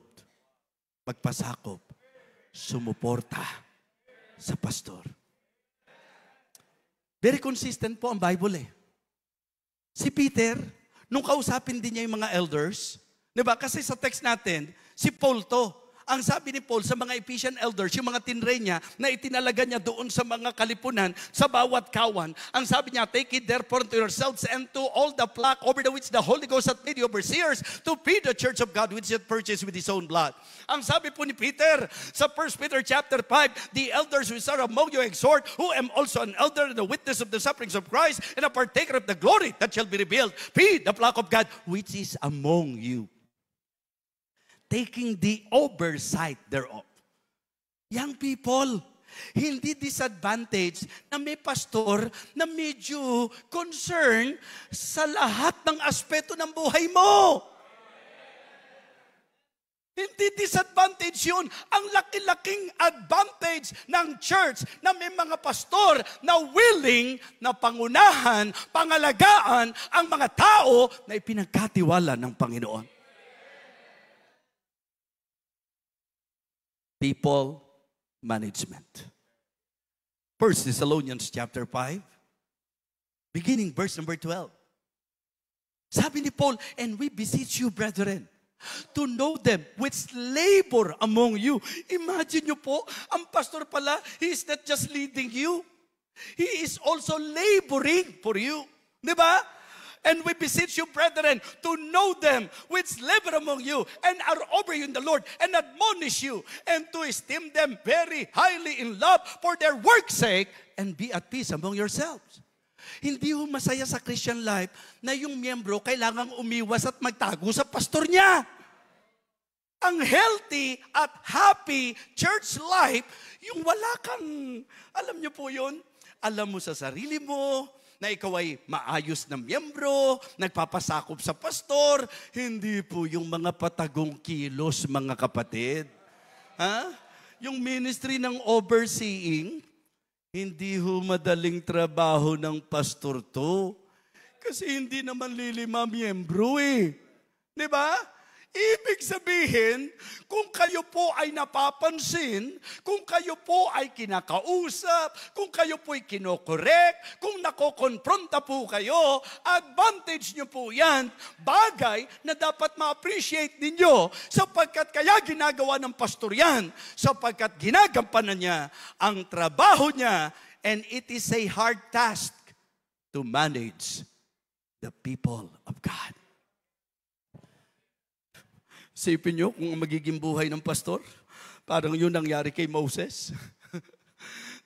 magpasakop, sumuporta sa pastor. Very consistent po ang Bible eh. Si Peter, nung kausapin din niya yung mga elders, di ba? Kasi sa text natin, si Paul to. Ang sabi ni Paul sa mga Ephesian elders, yung mga tinre niya na itinalaga niya doon sa mga kalipunan, sa bawat kawan, ang sabi niya, take it therefore to yourselves and to all the flock over the which the Holy Ghost hath made you overseers to feed the church of God which he hath purchased with his own blood. Ang sabi po ni Peter sa 1 Peter chapter 5, the elders which are among you exhort, who am also an elder and a witness of the sufferings of Christ and a partaker of the glory that shall be revealed. Feed the flock of God which is among you, taking the oversight thereof. Young people, hindi disadvantage na may pastor na medyo concern sa lahat ng aspeto ng buhay mo. Hindi disadvantage yun. Ang laki-laking advantage ng church na may mga pastor na willing na pangunahan, pangalagaan ang mga tao na ipinagkatiwala ng Panginoon. People management. 1 Thessalonians chapter 5, beginning verse number 12. Sabi ni Paul, and we beseech you, brethren, to know them which labor among you. Imagine nyo po, ang pastor pala, he is not just leading you. He is also laboring for you. Diba? And we beseech you, brethren, to know them which labor among you and are over you in the Lord and admonish you and to esteem them very highly in love for their work's sake and be at peace among yourselves. Hindi ho masaya sa Christian life na yung miyembro kailangang umiwas at magtago sa pastor niya. Ang healthy at happy church life, yung wala kang, alam niyo po yun, alam mo sa sarili mo, na ikaw ay maayos na miyembro, nagpapasakop sa pastor. Hindi po yung mga patagong kilos, mga kapatid. Ha? Yung ministry ng overseeing, hindi ho madaling trabaho ng pastor to. Kasi hindi naman lilima miyembro eh. Di ba? Ibig sabihin, kung kayo po ay napapansin, kung kayo po ay kinakausap, kung kayo po ay kinokorek, kung nakokonfronta po kayo, advantage nyo po yan, bagay na dapat ma-appreciate ninyo, sapagkat kaya ginagawa ng pastor yan, sapagkat ginagampanan niya ang trabaho niya, and it is a hard task to manage the people of God. Sipin nyo kung magiging buhay ng pastor, parang yun nangyari kay Moses.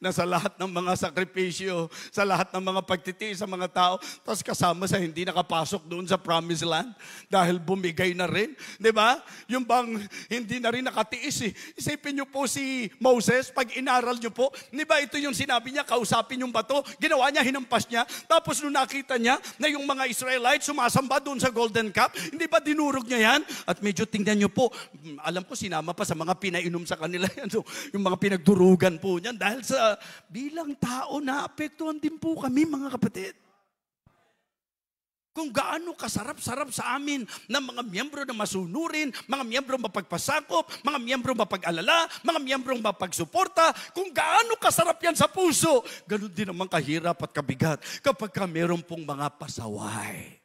Na sa lahat ng mga sakripisyo, sa lahat ng mga pagtitiis sa mga tao, tapos kasama sa hindi nakapasok doon sa promised land dahil bumigay na rin. Di ba? Yung bang hindi na rin nakatiis eh. Isipin nyo po si Moses, pag inaral nyo po, di ba ito yung sinabi niya, kausapin yung bato, ginawa niya, hinampas niya, tapos nung nakita niya na yung mga Israelites sumasamba doon sa golden cup, hindi ba dinurog niya yan? At medyo tingnan nyo po, alam ko sinama pa sa mga pinainom sa kanila yan, so, yung mga pinagdurugan po niyan dahil sa bilang tao na apektuhan din po kami, mga kapatid. Kung gaano kasarap-sarap sa amin ng mga miyembro na masunurin, mga miyembro mapagpasakop, mga miyembro mapag-alala, mga miyembro mapagsuporta, kung gaano kasarap yan sa puso, ganun din naman kahirap at kabigat kapag meron pong mga pasaway.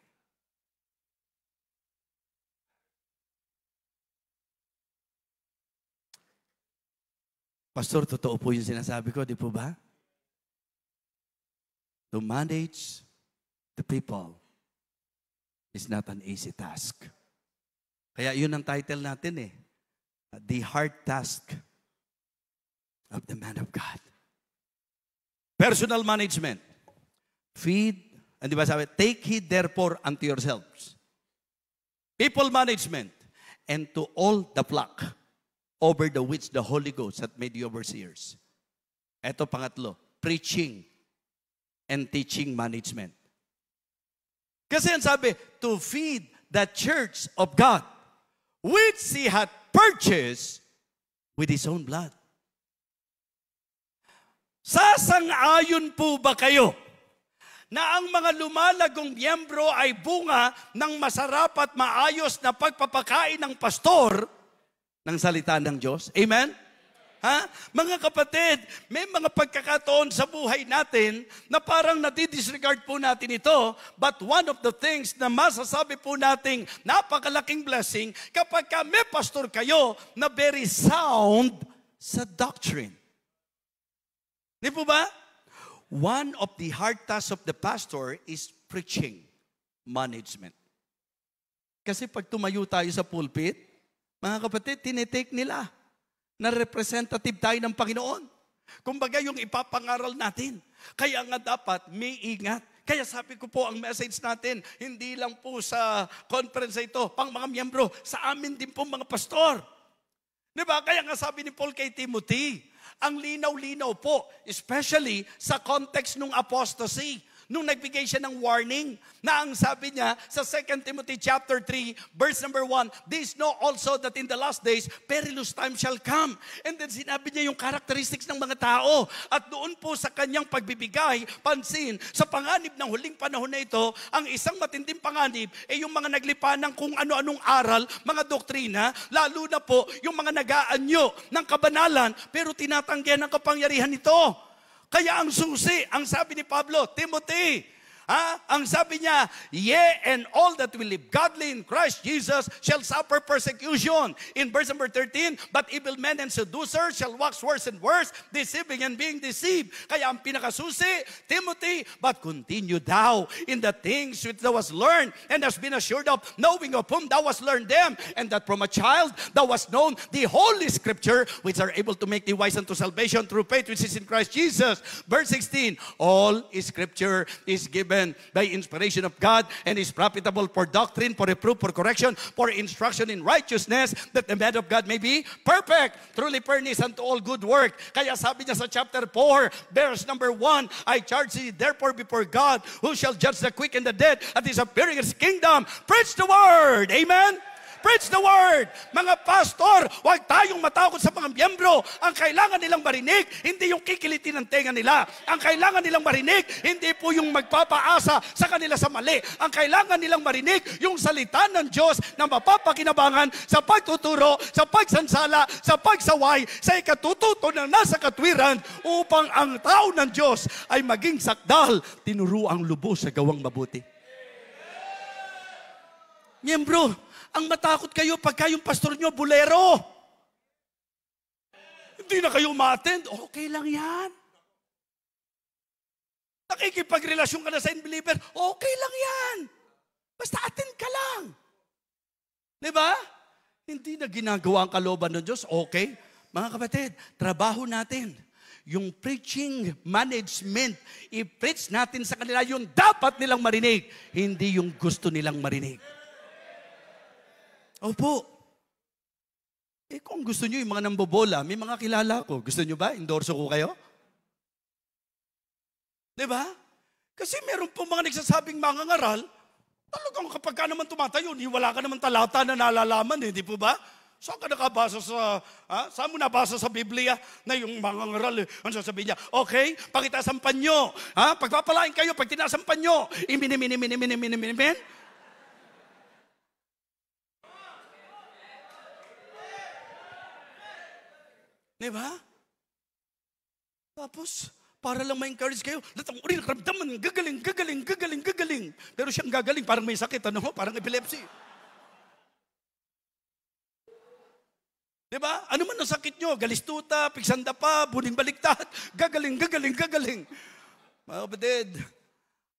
Pastor, totoo po yung sinasabi ko, di po ba? To manage the people is not an easy task. Kaya yun ang title natin eh. The hard task of the man of God. Personal management. Feed, and di ba sabi, take heed therefore unto yourselves. People management, and to all the flock, over the which the Holy Ghost hath made you overseers. Ito pangatlo, preaching and teaching management. Kasi ang sabi, to feed the church of God, which He hath purchased with His own blood. Sasang-ayon po ba kayo na ang mga lumalagong miyembro ay bunga ng masarap at maayos na pagpapakain ng pastor ng salita ng Diyos? Amen? Ha? Mga kapatid, may mga pagkakataon sa buhay natin na parang nadidisregard po natin ito, but one of the things na masasabi po nating napakalaking blessing kapag may pastor kayo na very sound sa doctrine. Di po ba? One of the hard tasks of the pastor is preaching management. Kasi pag tumayo tayo sa pulpit, mga kapatid, tinitake nila na representative tayo ng Panginoon. Kumbaga yung ipapangaral natin. Kaya nga dapat may ingat. Kaya sabi ko po ang message natin, hindi lang po sa conference ito, pang mga miyembro, sa amin din po mga pastor. Diba? Kaya nga sabi ni Paul kay Timothy, ang linaw-linaw po, especially sa context ng apostasy. Nung nagbigay siya ng warning, na ang sabi niya sa 2 Timothy chapter 3, verse number 1, "This know also that in the last days, perilous time shall come." And then sinabi niya yung characteristics ng mga tao. At doon po sa kanyang pagbibigay, pansin, sa panganib ng huling panahon na ito, ang isang matinding panganib ay yung mga naglipa ng kung ano-anong aral, mga doktrina, lalo na po yung mga nag-aanyo ng kabanalan, pero tinatanggihan ang kapangyarihan nito. Kaya ang susi, ang sabi ni Pablo, Timothy, ang sabi niya, "Yea, and all that will live godly in Christ Jesus shall suffer persecution." In verse number 13, "But evil men and seducers shall wax worse and worse, deceiving and being deceived." Kaya ang pinakasusi, Timothy, "But continue thou in the things which thou hast learned, and hast been assured of, knowing of whom thou hast learned them, and that from a child thou hast known the Holy Scripture, which are able to make thee wise unto salvation through faith which is in Christ Jesus." Verse 16, "All Scripture is given given by inspiration of God and is profitable for doctrine, for reproof, for correction, for instruction in righteousness, that the man of God may be perfect, truly furnished unto all good work. Kaya sabi niya sa chapter 4, verse number 1, I charge thee therefore before God, who shall judge the quick and the dead at his appearing in his kingdom. Preach the word. Amen? Preach the word. Mga pastor, huwag tayong matakot sa mga miyembro. Ang kailangan nilang marinig, hindi yung kikilitin ng tenga nila. Ang kailangan nilang marinig, hindi po yung magpapaasa sa kanila sa mali. Ang kailangan nilang marinig, yung salita ng Diyos na mapapakinabangan sa pagtuturo, sa pagsansala, sa pagsaway, sa ikatututo na nasa katwiran, upang ang tao ng Diyos ay maging sakdal, tinuruang lubos sa gawang mabuti. Miyembro, ang matakot kayo pagka yung pastor nyo, bulero. Hindi na kayo ma-attend. Okay lang yan. Nakikipagrelasyon ka na sa unbeliever. Okay lang yan. Basta attend ka lang. Diba? Hindi na ginagawa ang kalooban ng Diyos. Okay. Mga kapatid, trabaho natin. Yung preaching management, i-preach natin sa kanila yung dapat nilang marinig. Hindi yung gusto nilang marinig. Opo. Kung gusto nyo yung mga nambobola, may mga kilala ko. Gusto nyo ba? Endorso ko kayo? Diba? Kasi meron po mga nagsasabing mga ngaral, talagang kapag ka naman tumatayo, wala ka naman talata na nalalaman, di po ba? Saan ka nakabasa sa, saan mo nabasa sa Biblia na yung mga ngaral, ang sasabihin niya, okay, pakitasan panyo, pagpapalain kayo, pag tinasan panyo, imini. Diba? Tapos, para lang ma-encourage kayo, latang uri, nakaramdaman, gagaling. Pero siyang gagaling, parang may sakit, parang epilepsy. Diba? Ano man ang sakit nyo? Galistuta, pigsanda pa, buning baliktad, gagaling. Mga kapatid,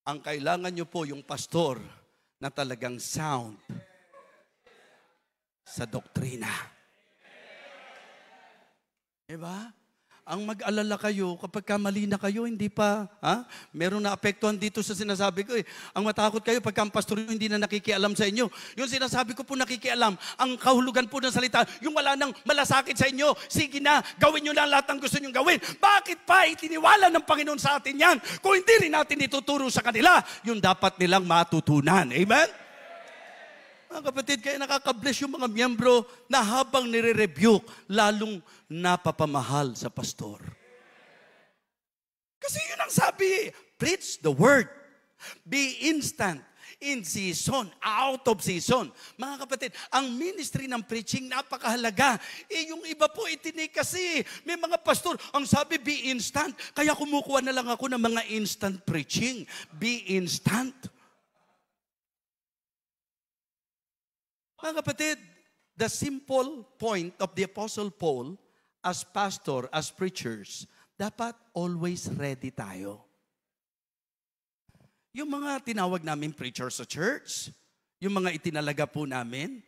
ang kailangan nyo po yung pastor na talagang sound sa doktrina. Diba? Ang mag-alala kayo, kapag mali na kayo, hindi pa, meron na apektuhan dito sa sinasabi ko. Ang matakot kayo, pagka ang pastor hindi na nakikialam sa inyo. Yung sinasabi ko po nakikialam, ang kahulugan po ng salita, yung wala nang malasakit sa inyo, sige na, gawin nyo lang lahat ng gusto nyo gawin. Bakit pa itiniwala ng Panginoon sa atin yan? Kung hindi rin natin ituturo sa kanila, yung dapat nilang matutunan. Amen? Mga kapatid, kaya nakaka-bless yung mga miyembro na habang nire-rebuke, lalong napapamahal sa pastor. Kasi yun ang sabi, preach the word. Be instant, in season, out of season. Mga kapatid, ang ministry ng preaching napakahalaga. Yung iba po itinig kasi, may mga pastor, ang sabi be instant, kaya kumukuha na lang ako ng mga instant preaching. Be instant. Mga kapatid, the simple point of the Apostle Paul, as pastor, as preachers, dapat always ready tayo. Yung mga tinawag namin preachers sa church, yung mga itinalaga po namin,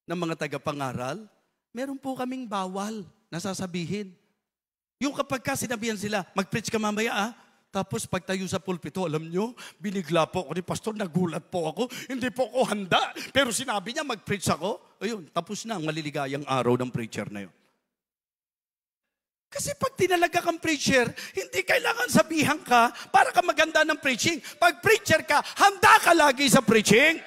ng mga tagapangaral, meron po kaming bawal na sasabihin. Yung kapag sinabihan sila, mag-preach ka mamaya Tapos pagtayo sa pulpito, alam nyo, binigla po ako ni pastor, nagulat po ako. Hindi po ako handa. Pero sinabi niya, mag-preach ako. Ayun, tapos na ang maliligayang araw ng preacher na yun. Kasi pag tinalaga kang preacher, hindi kailangan sabihan ka para ka maganda ng preaching. Pag preacher ka, handa ka lagi sa preaching.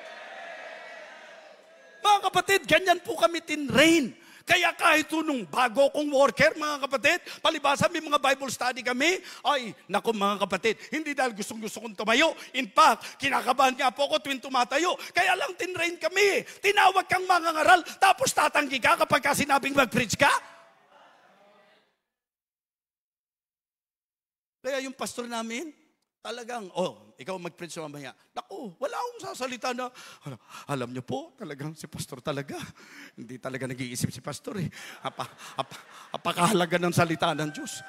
Mga kapatid, ganyan po kami tinrain. Kaya kahit nung bago kong worker, mga kapatid, palibasa may mga Bible study kami, ay, naku mga kapatid, hindi dahil gustong-gusto kong tumayo. In fact, kinakabahan nga po ako tuwing tumatayo. Kaya lang tinrain kami. Tinawag kang mga ngaral, tapos tatanggi ka kapag sinabing mag-preach ka. Kaya yung pastor namin, talagang, ikaw mag-preach mamaya. Naku, wala akong sasalita na, alam niyo po, talagang si pastor talaga. Hindi talaga nag-iisip si pastor eh. Napakahalaga ng salita ng Diyos.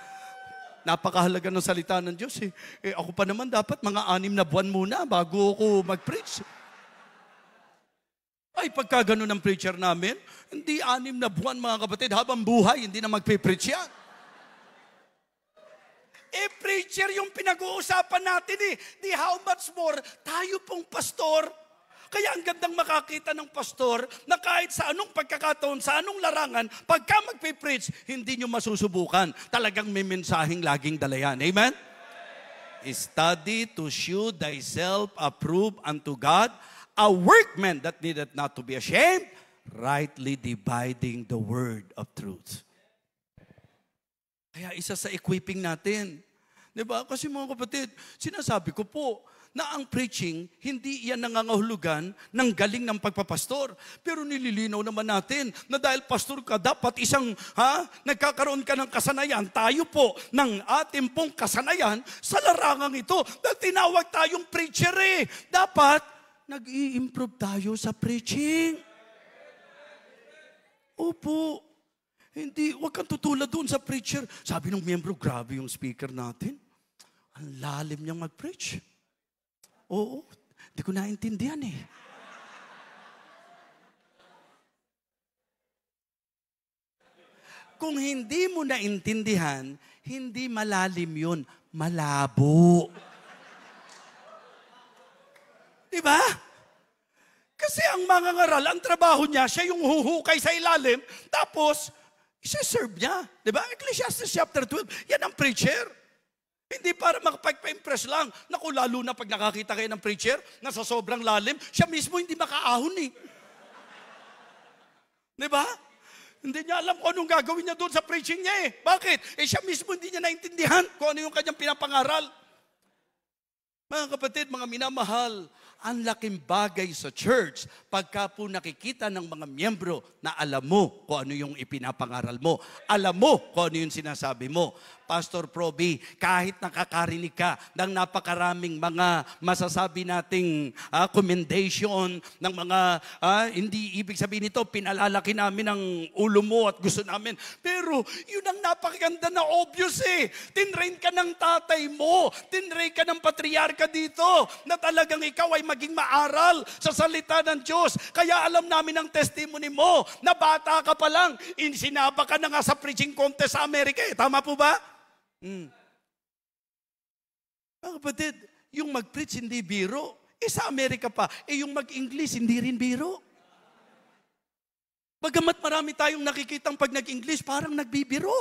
Napakahalaga ng salita ng Diyos eh. Ako pa naman dapat mga 6 na buwan muna bago ako mag-preach. Ay, pagka ganun ang preacher namin, hindi 6 na buwan mga kapatid, habang buhay, hindi na mag-preach yan. preacher yung pinag-uusapan natin eh. Di how much more, tayo pong pastor. Kaya ang gandang makakita ng pastor na kahit sa anong pagkakataon, sa anong larangan, pagka magpipreach, hindi nyo masusubukan. Talagang may mensaheng laging dala yan. Amen? Study to shew thyself approved unto God, a workman that needeth not to be ashamed, rightly dividing the word of truth. Kaya isa sa equipping natin. Diba? Kasi mga kapatid, sinasabi ko po na ang preaching, hindi yan nangangahulugan ng galing ng pagpapastor. Pero nililinaw naman natin na dahil pastor ka, dapat nagkakaroon ka ng kasanayan. Tayo po ng ating pong kasanayan sa larangang ito. Dahil tinawag tayong preacher eh. Dapat nag-i-improve tayo sa preaching. Opo. Hindi, huwag kang tutulad doon sa preacher. Sabi ng miyembro, grabe yung speaker natin. Ang lalim niyang mag-preach. Oo, hindi ko naintindihan eh. Kung hindi mo naintindihan, hindi malalim yun, malabo. Diba? Kasi ang mangangaral, ang trabaho niya, siya yung huhukay sa ilalim, tapos, isa-serve niya. Diba? Ecclesiastes chapter 12, yan ang preacher. Hindi para makapag-impress lang. Naku, lalo na pag nakakita kayo ng preacher na sa sobrang lalim, siya mismo hindi makaahon eh. Diba? Hindi niya alam kung anong gagawin niya doon sa preaching niya eh. Bakit? Siya mismo hindi niya naintindihan kung ano yung kanyang pinapangaral. Mga kapatid, mga minamahal, ang laking bagay sa church pagka po nakikita ng mga miyembro na alam mo kung ano yung ipinapangaral mo. Alam mo kung ano yung sinasabi mo. Pastor Proby, kahit nakakarinig ka ng napakaraming mga masasabi nating commendation ng mga, hindi ibig sabihin nito, pinalalaki namin ang ulo mo at gusto namin. Pero yun ang napakaganda na obvious eh. Tinrain ka ng tatay mo, tinrain ka ng patriarka dito, na talagang ikaw ay maging maaral sa salita ng Diyos. Kaya alam namin ang testimony mo, na bata ka pa lang, sinaba ka na nga sa preaching contest sa Amerika eh. Tama po ba? Mga kapatid, yung mag-preach hindi biro. Sa Amerika pa, yung mag-English hindi rin biro. Bagamat marami tayong nakikitang pag nag-English, parang nagbibiro.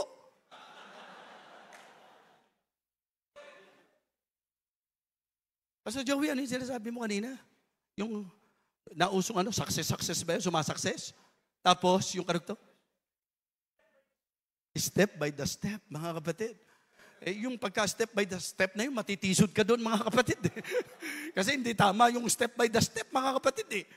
Pastor Joey, ano yung sinasabi mo kanina? Yung nausong success ba yun? Sumasukses? Tapos, yung karugto? Step by the step, mga kapatid. Yung pagka-step by the step na yun, matitisod ka doon, mga kapatid. Kasi hindi tama yung step by the step, mga kapatid.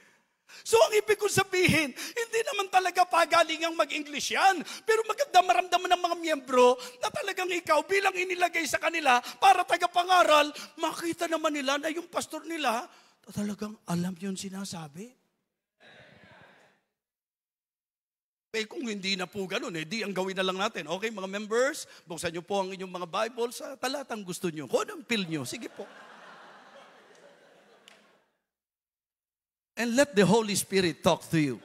So, ang ibig kong sabihin, hindi naman talaga pagalingang mag-English yan. Pero maganda maramdaman ng mga miyembro na talagang ikaw bilang inilagay sa kanila para tagapangaral, makita naman nila na yung pastor nila talagang alam yun sinasabi. Kung hindi na po ganun, di ang gawin na lang natin. Okay, mga members, buksan nyo po ang inyong mga Bible sa talatang gusto nyo. Kung anong feel nyo, sige po. And let the Holy Spirit talk to you.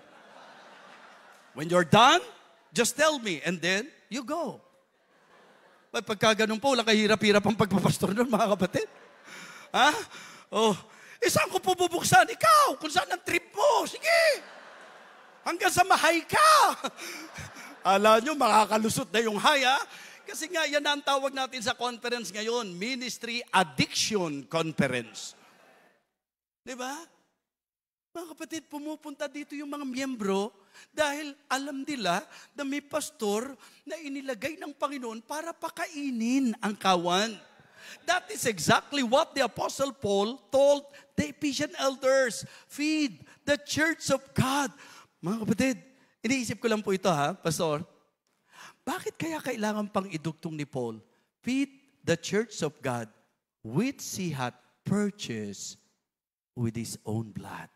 When you're done, just tell me, and then you go. Pagka ganun po, wala kahirap-hirap ang pagpapastor nun, mga kapatid. Ha? Saan ko po bubuksan? Ikaw, kung saan ang trip mo, sige. Hanggang sa mahay ka. Alam nyo, makakalusot na yung high, ha? Kasi nga, yan ang tawag natin sa conference ngayon, Ministry Addiction Conference. Diba? Mga kapatid, pumupunta dito yung mga miyembro dahil alam nila na may pastor na inilagay ng Panginoon para pakainin ang kawan. That is exactly what the Apostle Paul told the Ephesian elders. Feed the church of God. Mga kapatid, iniisip ko lang po ito Pastor. Bakit kaya kailangan pang idugtong ni Paul? Feed the church of God which he hath purchased with his own blood.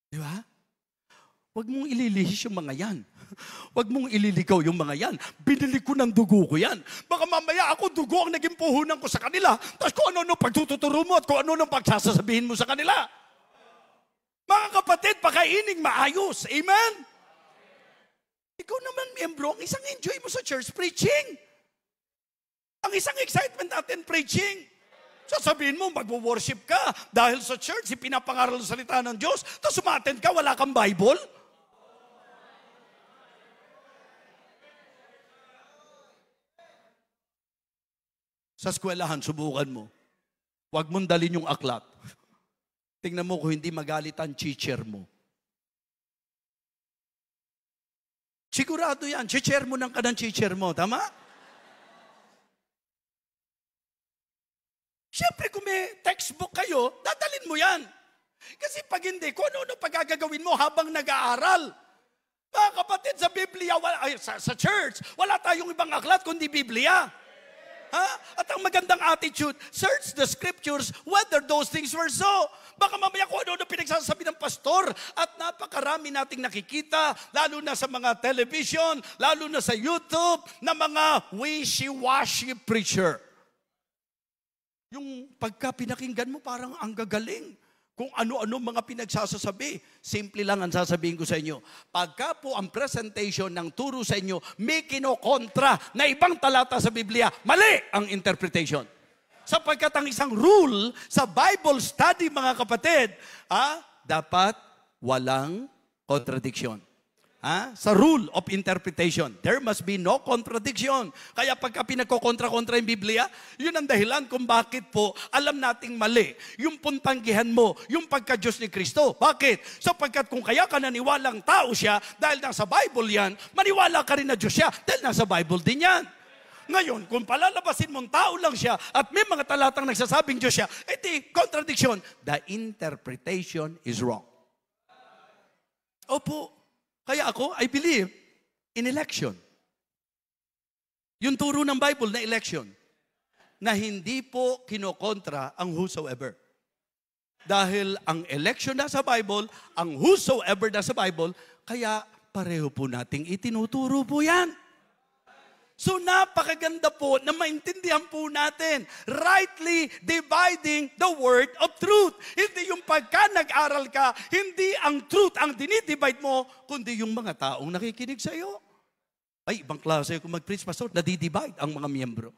Di ba? Huwag mong ililihis yung mga yan. Huwag mong ililigaw yung mga yan. Binili ko ng dugo ko yan. Baka mamaya ako dugo ang naging puhunan ko sa kanila. Tapos kung ano-ano pagtututuro mo at kung ano-ano pagsasasabihin mo sa kanila. Mga kapatid, pakaining maayos. Amen? Ikaw naman, miyembro, ang isang enjoy mo sa church preaching. isang excitement natin, preaching. Sasabihin mo, mag-worship ka dahil sa church, pinapangaral ang salita ng Diyos, tapos umattend ka, wala kang Bible? Sa eskwelahan, subukan mo. Huwag mong dalhin yung aklat. Tingnan mo kung hindi magalit ang teacher mo. Sigurado yan. Teacher mo ng kanang teacher mo. Tama? Siyempre, kung may textbook kayo, dadalhin mo yan. Kasi pag hindi, kung ano-ano pagagagawin mo habang nag-aaral. Mga kapatid, sa Biblia, sa church, wala tayong ibang aklat kundi Biblia. Ha? At ang magandang attitude, search the scriptures whether those things were so. Baka mamaya kung ano pinagsasabi ng pastor at napakarami nating nakikita, lalo na sa mga television, lalo na sa YouTube, na mga wishy-washy preacher. Yung pagka pinakinggan mo, parang ang gagaling. Kung ano-ano mga pinagsasasabi. Simple lang ang sasabihin ko sa inyo. Pagka po ang presentation ng turo sa inyo, may kinokontra na ibang talata sa Biblia, mali ang interpretation. Sapagkat ang isang rule sa Bible study, mga kapatid, dapat walang contradiction. Sa rule of interpretation, there must be no contradiction. Kaya pagka pinagkokontra-kontra yung Biblia, yun ang dahilan kung bakit po alam nating mali yung puntanggihan mo, yung pagka-Diyos ni Kristo. Bakit? Sapagkat kung kaya ka naniwalang tao siya, dahil nasa Bible yan, maniwala ka rin na Diyos siya, dahil nasa Bible din yan. Ngayon, kung palalabasin mong tao lang siya at may mga talatang nagsasabing Diyos siya, iti contradiction. The interpretation is wrong. Opo. Kaya ako, I believe in election. Yung turo ng Bible na election, na hindi po kinokontra ang whosoever. Dahil ang election na sa Bible, ang whosoever na sa Bible, kaya pareho po nating itinuturo po yan. So napakaganda po na maintindihan po natin, rightly dividing the word of truth. Hindi yung pagka nag-aral ka, hindi ang truth ang dinidivide mo, kundi yung mga taong nakikinig sa iyo. Ay, ibang klase kung mag-preach, pastor, nadidivide ang mga miyembro.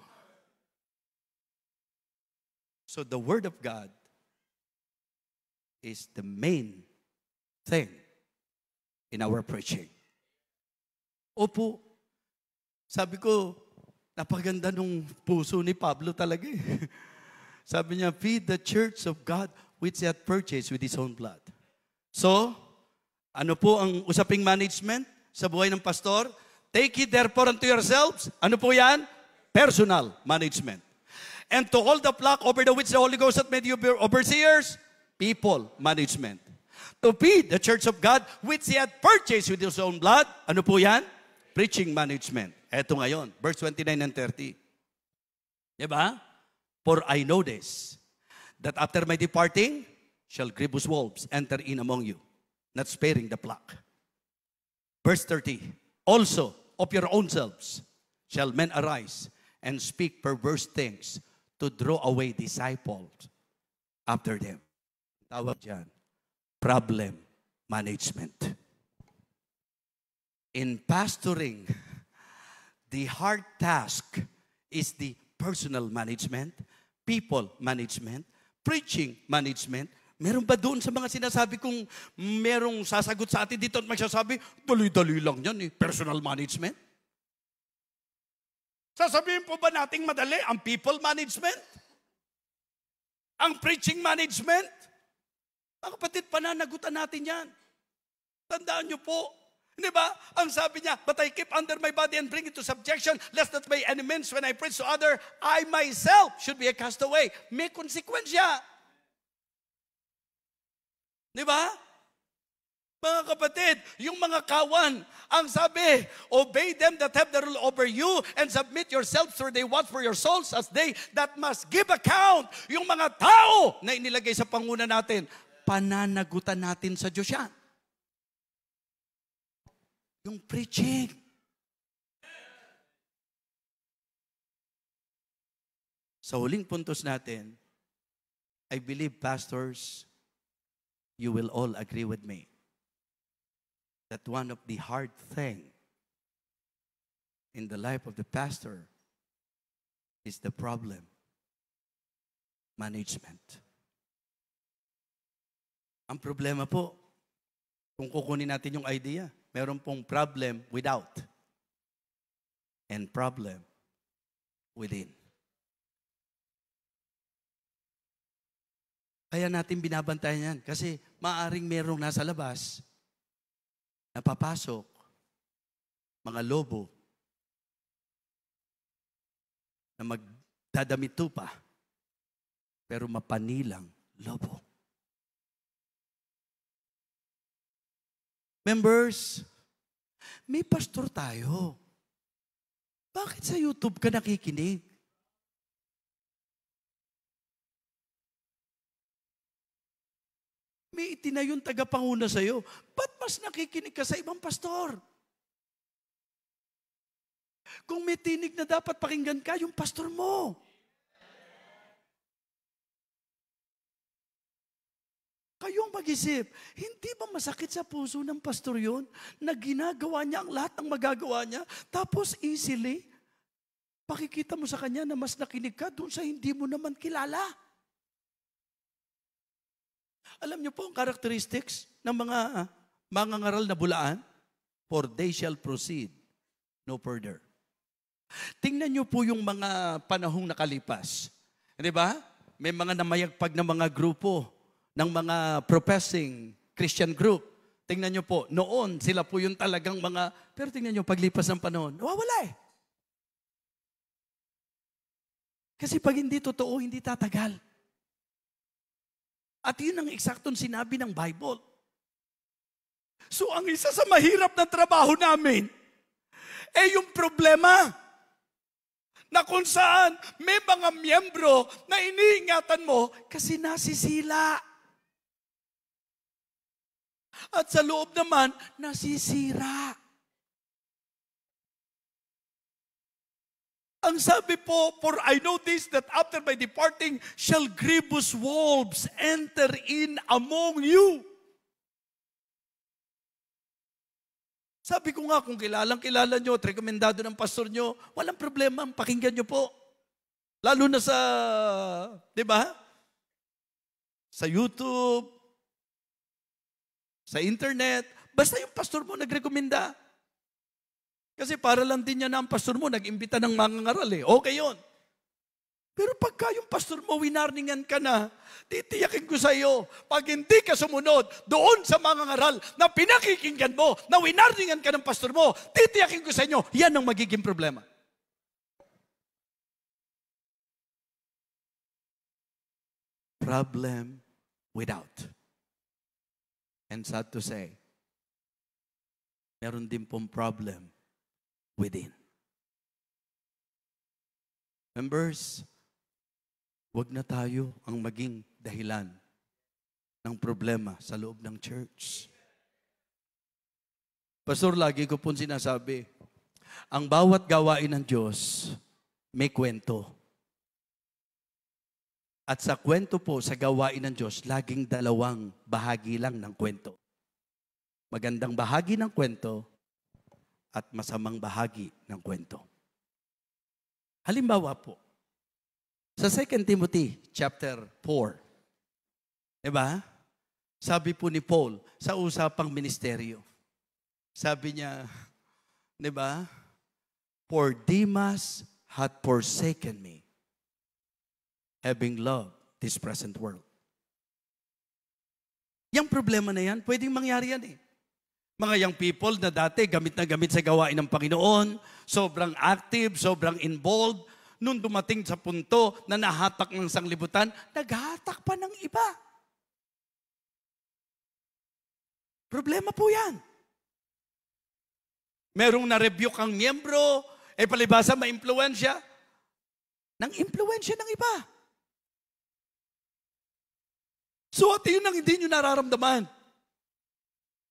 So the word of God is the main thing in our preaching. Opo. Sabi ko, napaganda nung puso ni Pablo talaga eh. Sabi niya, feed the church of God which he hath purchased with his own blood. So, ano po ang usaping management sa buhay ng pastor? Take it therefore unto yourselves. Ano po yan? Personal management. And to all the flock over the which the Holy Ghost hath made you overseers, people management. To feed the church of God which he hath purchased with his own blood. Ano po yan? Preaching management. Eto ngayon, verse 29 and 30. Diba? For I know this, that after my departing, shall grievous wolves enter in among you, not sparing the flock. Verse 30. Also, of your own selves, shall men arise and speak perverse things to draw away disciples after them. Tawag dyan, problem management. In pastoring, the hard task is the personal management, people management, preaching management. Meron ba doon sa mga sinasabi kong merong sasagot sa atin dito at magsasabi, dali-dali lang yan eh, personal management? Sasabihin po ba nating madali ang people management? Ang preaching management? Mga kapatid, pananagutan natin yan. Tandaan niyo po, di ba? Ang sabi niya, but I keep under my body and bring it to subjection, lest that by any means when I preach to other, I myself should be a castaway. May konsekwensya. Di ba? Mga kapatid, yung mga kawan, ang sabi, obey them that have the rule over you and submit yourselves for they watch for your souls as they that must give account. Yung mga tao na inilagay sa panguna natin, pananagutan natin sa Diyos yan. Yung preaching. Sa huling puntos natin, I believe, pastors, you will all agree with me that one of the hard thing in the life of the pastor is the problem management. Ang problema po, kung kukunin natin yung idea, meron pong problem without and problem within. Kaya natin binabantayan yan kasi maaring merong nasa labas na papasok, mga lobo, na magdadamit tupa, pero mapanilang lobo. Members, may pastor tayo. Bakit sa YouTube ka nakikinig? May itinayong tagapanguna sa'yo. Ba't mas nakikinig ka sa ibang pastor? Kung may tinig na dapat pakinggan ka, yung pastor mo. Kayong mag-isip, hindi ba masakit sa puso ng pastor yun na ginagawa niya ang lahat ng magagawa niya, tapos easily, pakikita mo sa kanya na mas nakinig ka dun sa hindi mo naman kilala. Alam niyo po ang characteristics ng mga mangangaral na bulaan? For they shall proceed no further. Tingnan niyo po yung mga panahong nakalipas. Di ba? May mga namayagpag na mga grupo ng mga professing Christian group. Tingnan niyo po, noon sila po yung talagang mga, pero tingnan niyo, paglipas ng panahon, nawawala eh. Kasi pag hindi totoo, hindi tatagal. At yun ang eksaktong sinabi ng Bible. So ang isa sa mahirap na trabaho namin, yung problema na kung saan may mga miyembro na iniingatan mo kasi nasisila. At sa loob naman, nasisira. Ang sabi po, for I know this, that after my departing, shall grievous wolves enter in among you. Sabi ko nga, kung kilala nyo at rekomendado ng pastor nyo, walang problema, pakinggan nyo po. Lalo na sa, di ba? Sa YouTube, sa internet, basta yung pastor mo nagrekomenda. Kasi para lang din niya na ang pastor mo nag-imbita ng mangangaral eh. Okay yun. Pero pagka yung pastor mo winarningan ka na, titiyakin ko sa iyo, pag hindi ka sumunod doon sa mangangaral na pinakikinggan mo, na winarningan ka ng pastor mo, titiyakin ko sa inyo, yan ang magiging problema. Problem without. And sad to say, meron din pong problem within. Members, wag na tayo ang maging dahilan ng problema sa loob ng church. Pastor, lagi ko pong sinasabi, ang bawat gawain ng Diyos may kwento. At sa kwento po, sa gawain ng Diyos, laging dalawang bahagi lang ng kwento. Magandang bahagi ng kwento at masamang bahagi ng kwento. Halimbawa po, sa 2 Timothy chapter 4, diba? Sabi po ni Paul sa usapang ministeryo, sabi niya, diba? For Demas hath forsaken me, having loved this present world. Yung problema na yan, pwedeng mangyari yan eh. Mga young people na dati gamit na gamit sa gawain ng Panginoon, sobrang active, sobrang involved, nung dumating sa punto na nahatak ng sanglibutan, naghatak pa ng iba. Problema po yan. Merong na-rebuke ang miyembro, palibasa ma-impluensya ng impluensya ng iba. So at yun ang hindi nyo nararamdaman.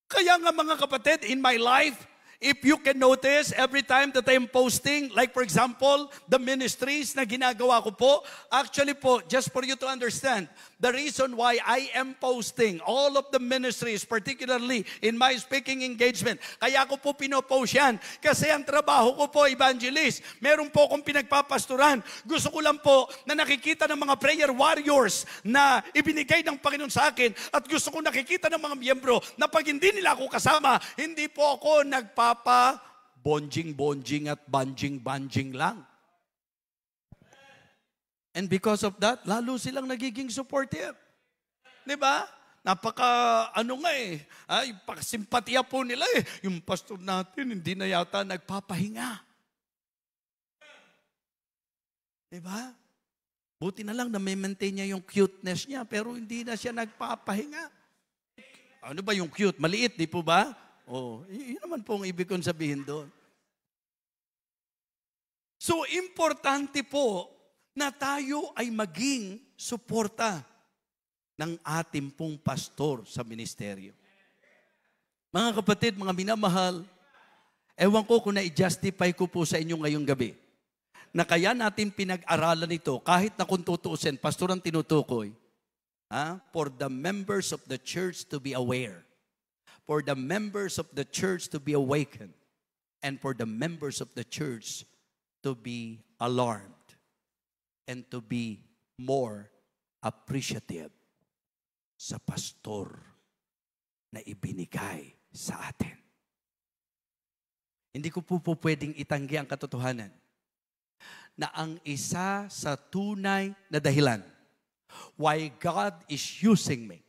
Kaya nga mga kapatid, in my life, If you can notice, every time that I am posting, like for example, the ministries na ginagawa ko po, actually po, just for you to understand, the reason why I am posting all of the ministries, particularly in my speaking engagement, kaya ko po pinopost yan, kasi ang trabaho ko po, evangelist, meron po akong pinagpapasturan. Gusto ko lang po na nakikita ng mga prayer warriors na ibinigay ng Panginoon sa akin, at gusto ko nakikita ng mga miyembro na pag hindi nila ako kasama, hindi po ako bonjing-bonjing at banjing-banjing lang. And because of that, lalo silang nagiging supportive. Di ba? Ay, pakasimpatiya po nila yung pastor natin, hindi na yata nagpapahinga. Di ba? Buti na lang na may maintain niya yung cuteness niya, pero hindi na siya nagpapahinga. Ano ba yung cute? Maliit, di po ba? Yun naman po ang ibig kong sabihin doon. So, importante po na tayo ay maging suporta ng ating pong pastor sa ministeryo. Mga kapatid, mga minamahal, ewan ko kung na-justify ko po sa inyo ngayong gabi, na kaya natin pinag-aralan ito, kahit na kung tutuusin, pastor ang tinutukoy, for the members of the church to be aware, for the members of the church to be awakened, and for the members of the church to be alarmed, and to be more appreciative sa pastor na ibinigay sa atin. Hindi ko po pwedeng itanggi ang katotohanan na ang isa sa tunay na dahilan why God is using me,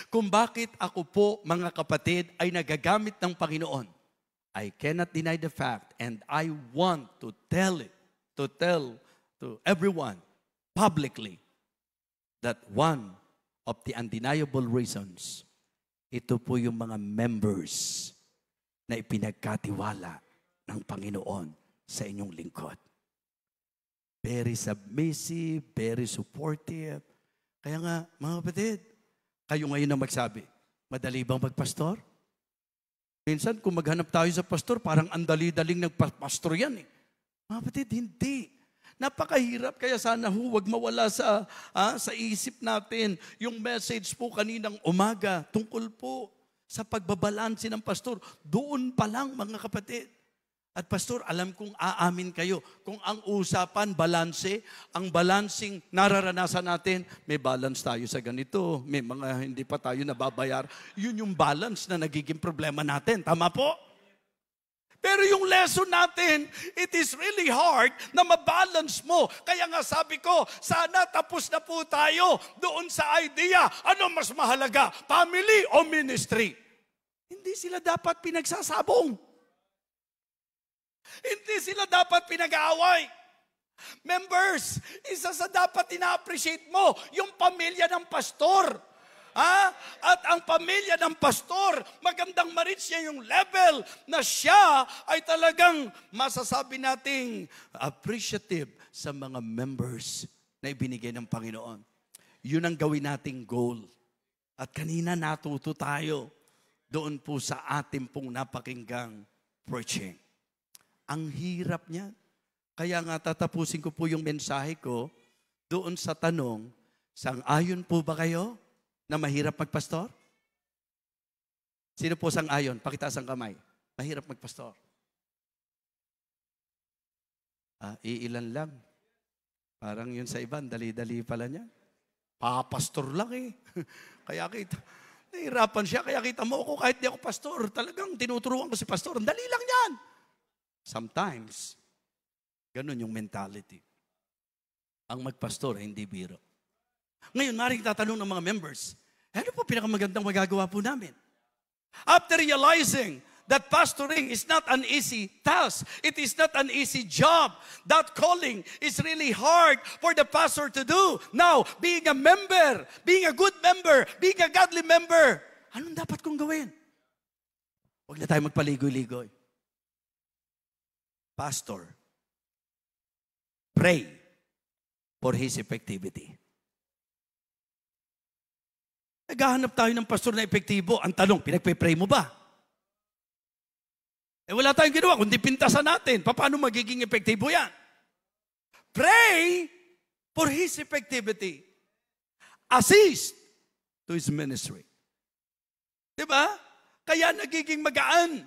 kung bakit ako po, mga kapatid, ay nagagamit ng Panginoon, I cannot deny the fact, and I want to tell to everyone publicly that one of the undeniable reasons, ito po yung mga members na ipinagkatiwala ng Panginoon sa inyong lingkod. Very submissive, very supportive. Kaya nga, mga kapatid, kayo ngayon na magsabi, madali bang magpastor? Minsan, kung maghanap tayo sa pastor, parang andali-daling nagpastor yan eh. Mga kapatid, hindi. Napakahirap, kaya sana huwag mawala sa isip natin yung message po kaninang umaga tungkol po sa pagbabalanse ng pastor. Doon pa lang, mga kapatid. At pastor, alam kong aamin kayo, kung ang usapan, balanse, ang balancing nararanasan natin, may balance tayo sa ganito, may mga hindi pa tayo nababayar. Yun yung balance na nagiging problema natin. Tama po? Pero yung lesson natin, it is really hard na mabalance mo. Kaya nga sabi ko, sana tapos na po tayo doon sa idea, ano mas mahalaga, family o ministry? Hindi sila dapat pinagsasabong. Hindi sila dapat pinag-aaway. Members, isa sa dapat ina-appreciate mo, yung pamilya ng pastor. At ang pamilya ng pastor, magandang ma-reach niya yung level na siya ay talagang masasabi nating appreciative sa mga members na ibinigay ng Panginoon. Yun ang gawin nating goal. At kanina natuto tayo doon po sa ating pong napakinggang preaching. Ang hirap niya. Kaya nga tatapusin ko po yung mensahe ko doon sa tanong, sang-ayon po ba kayo na mahirap magpastor? Sino po sang-ayon? Pakitaas ang kamay. Mahirap magpastor. Iilan lang. Parang yun sa iba, dali-dali pala niya. Papastor lang eh. Kaya kita, nahirapan siya. Kaya kita mo ako, kahit di ako pastor, talagang tinuturuan ko si pastor. Ang dali lang yan. Sometimes, ganun yung mentality. Ang magpastor ay hindi biro. Ngayon, maring tatanong ng mga members, ano po pinakamagandang magagawa po namin? After realizing that pastoring is not an easy task, it is not an easy job, that calling is really hard for the pastor to do. Now, being a member, being a good member, being a godly member, anong dapat kong gawin? Huwag na tayo magpaligoy-ligoy. Pastor, pray for his effectivity. Naghahanap tayo ng pastor na epektibo. Ang tanong, pinagpe-pray mo ba? Wala tayong ginawa, kundi pintasan natin. Paano magiging epektibo yan? Pray for His effectivity. Assist to His ministry. Diba? Kaya nagiging magaan.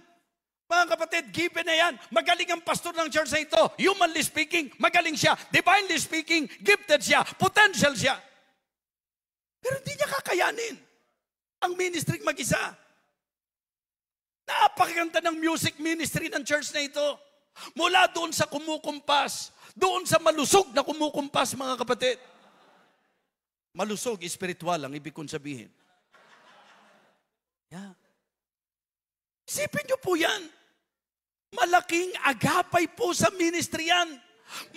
Mga kapatid, given na yan. Magaling ang pastor ng church na ito. Humanly speaking, magaling siya. Divinely speaking, gifted siya. Potential siya. Pero hindi niya kakayanin ang ministry mag-isa. Napakaganda ng music ministry ng church na ito. Mula doon sa kumukumpas, doon sa malusog na kumukumpas, mga kapatid. Malusog, espiritual ang ibig kong sabihin. Yeah. Isipin niyo po yan. Malaking agapay po sa ministry yan.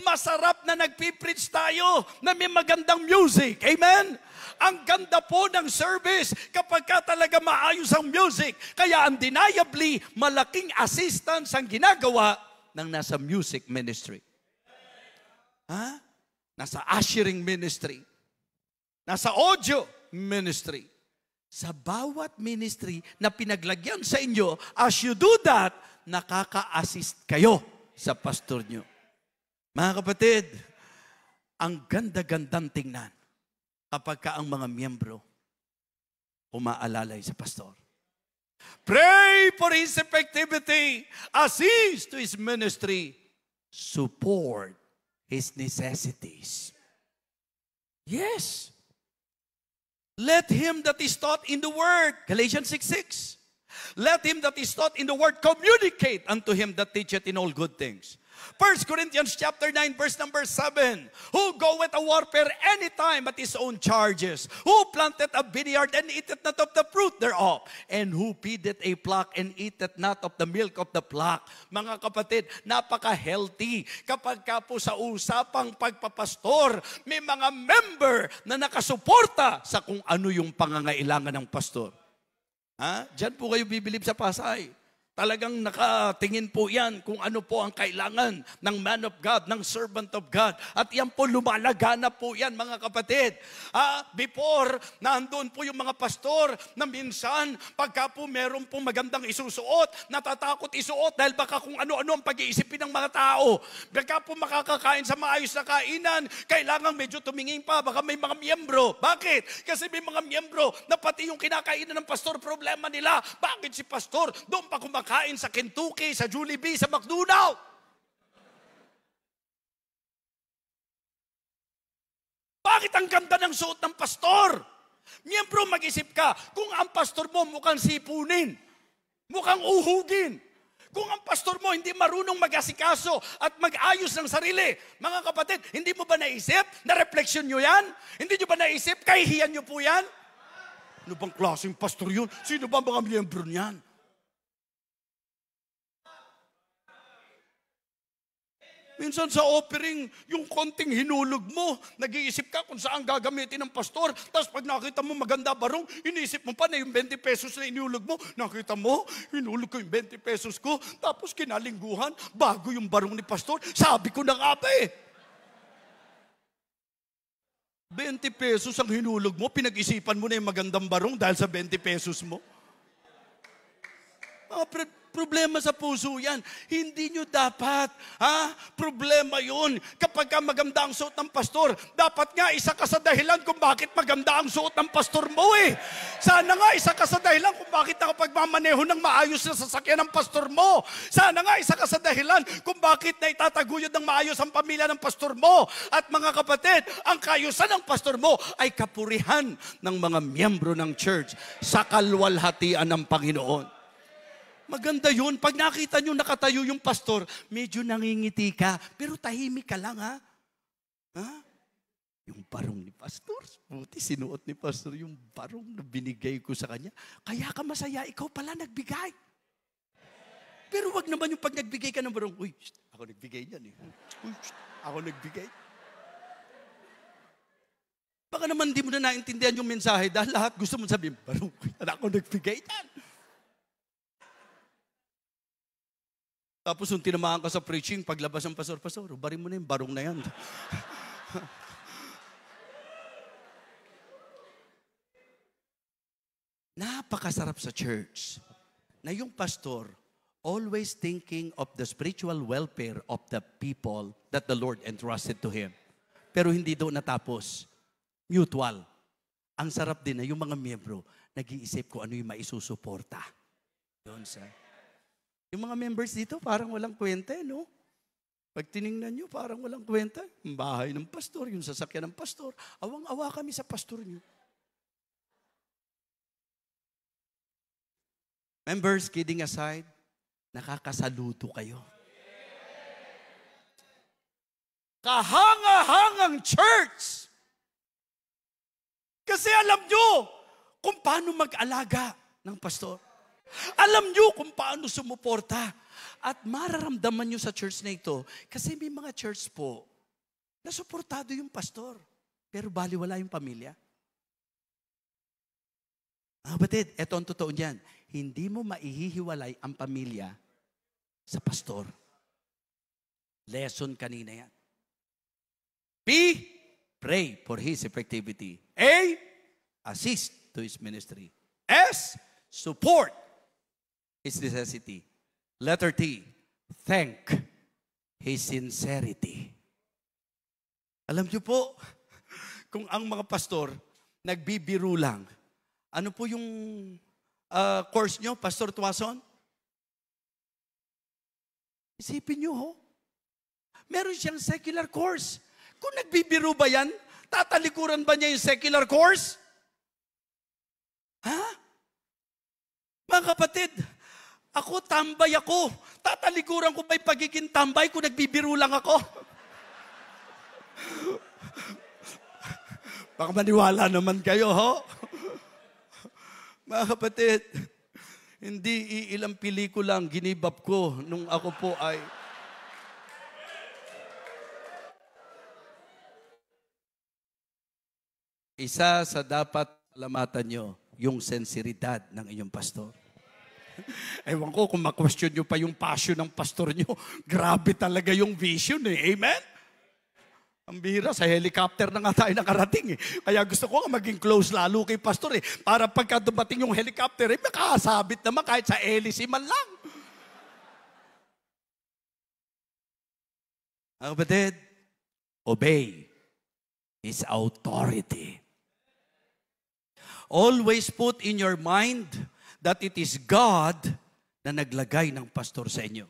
Masarap na nagpipreach tayo na may magandang music. Amen? Ang ganda po ng service kapag ka talaga maayos ang music. Kaya undeniably, malaking assistance ang ginagawa ng nasa music ministry. Ha? Nasa ushering ministry. Nasa audio ministry. Sa bawat ministry na pinaglagyan sa inyo, as you do that, nakaka-assist kayo sa pastor nyo. Mga kapatid, ang ganda-gandang tingnan kapag ka ang mga miyembro umaalalay sa pastor. Pray for his effectivity, assist to his ministry, support his necessities. Yes. Let him that is taught in the word, Galatians 6:6. Let him that is taught in the word communicate unto him that teacheth in all good things. 1 Corinthians chapter 9, verse number 7. Who goeth a warfare anytime at his own charges? Who planted a vineyard and eateth not of the fruit thereof? And who feedeth a flock and eateth not of the milk of the flock? Mga kapatid, napaka-healthy. Kapag ka po sa usapang pagpapastor, may mga member na nakasuporta sa kung ano yung pangangailangan ng pastor. Ha? Diyan po kayo bibilib sa Pasay. Talagang nakatingin po yan kung ano po ang kailangan ng man of God, ng servant of God. At yan po, lumalagana po yan, mga kapatid. Before, naandun po yung mga pastor na minsan, pagka po meron po magandang isusuot, natatakot isuot dahil baka kung ano-ano ang pag-iisipin ng mga tao. Baka po makakakain sa maayos na kainan, kailangan medyo tumingin pa, baka may mga miyembro. Bakit? Kasi may mga miyembro na pati yung kinakainan ng pastor, problema nila. Bakit si pastor doon pa kumakain sa Kentucky, sa Jollibee, sa McDonald's? Bakit ang ganda ng suot ng pastor? Miyembro, mag-isip ka, kung ang pastor mo mukhang sipunin, mukhang uhugin, kung ang pastor mo hindi marunong mag-asikaso at mag-ayos ng sarili, mga kapatid, hindi mo ba naisip na refleksyon nyo yan? Hindi nyo ba naisip, kahihiyan nyo po yan? Ano bang klaseng pastor yun? Sino ba mga miyembro niyan? Minsan sa offering, yung konting hinulog mo, nag-iisip ka kung saan gagamitin ng pastor. Tapos pag nakita mo maganda barong, inisip mo pa na yung 20 pesos na inulog mo. Nakita mo, hinulog ko yung 20 pesos ko. Tapos kinalingguhan, bago yung barong ni pastor. Sabi ko na nga ba eh. 20 pesos ang hinulog mo, pinag-isipan mo na yung magandang barong dahil sa 20 pesos mo. Problema sa puso yan. Hindi nyo dapat, problema yun. Kapag ka maganda ang suot ng pastor, dapat nga isa ka sa dahilan kung bakit maganda ang suot ng pastor mo eh. Sana nga isa ka sa dahilan kung bakit nakapagmamaneho ng maayos na sasakyan ng pastor mo. Sana nga isa ka sa dahilan kung bakit na itataguyod ng maayos ang pamilya ng pastor mo. At mga kapatid, ang kaayusan ng pastor mo ay kapurihan ng mga miyembro ng church sa kalwalhatian ng Panginoon. Maganda yun. Pag nakita nyo nakatayo yung pastor, medyo nangingiti ka, pero tahimik ka lang, ha? Yung barong ni pastor, buti sinuot ni pastor yung barong na binigay ko sa kanya. Kaya ka masaya, ikaw pala nagbigay. Pero wag naman yung pag nagbigay ka ng barong, uy, ako nagbigay niyan eh. Uy, ako nagbigay. Baka naman di mo na naintindihan yung mensahe dahil lahat gusto mo sabihin, barong, ako nagbigay niyan. Tapos nung tinamaan ka sa preaching, paglabas ng pastor, barin mo na yung barong na yan. Napakasarap sa church na yung pastor, always thinking of the spiritual welfare of the people that the Lord entrusted to him. Pero hindi doon natapos. Mutual. Ang sarap din na yung mga miyembro, nag-iisip ko ano yung maisusuporta. Doon sa... Yung mga members dito, parang walang kwenta, no? Pag tiningnan nyo, parang walang kwenta. Yung bahay ng pastor, yung sasakyan ng pastor. Awang-awa kami sa pastor nyo. Members, kidding aside, nakakasaludo kayo. Kahanga-hangang church! Kasi alam nyo kung paano mag-alaga ng pastor. Alam nyo kung paano sumuporta. At mararamdaman nyo sa church na ito, kasi may mga church po na suportado yung pastor, pero baliwala yung pamilya. Mga batid, eto ang totoo niyan. Hindi mo maihihiwalay ang pamilya sa pastor. Lesson kanina yan. P, pray for his effectivity. A, assist to his ministry. S, support his necessity. Letter T, thank his sincerity. Alam niyo po, kung ang mga pastor nagbibiro lang, ano po yung course nyo, Pastor Tuason? Isipin nyo, ho? Meron siyang secular course. Kung nagbibiro ba yan, tatalikuran ba niya yung secular course? Ha? Mga kapatid, ako, tambay ako. Tatalikuran ko ba'y pagiging tambay kung nagbibiro lang ako? Baka maniwala naman kayo, ho? Mga kapatid, hindi ilang pelikula ang ginibap ko nung ako po ay... Isa sa dapat alamatan nyo, yung sinseridad ng inyong pastor. Ewan ko kung ma-question nyo pa yung passion ng pastor nyo. Grabe talaga yung vision eh. Amen? Ang bihira, sa helicopter na nga tayo nakarating eh. Kaya gusto ko nga maging close lalo kay pastor eh. Para pagka dumating yung helicopter eh, makakasabit naman kahit sa hélice man lang. Ang kapatid, obey his authority. Always put in your mind that it is God na naglagay ng pastor sa inyo.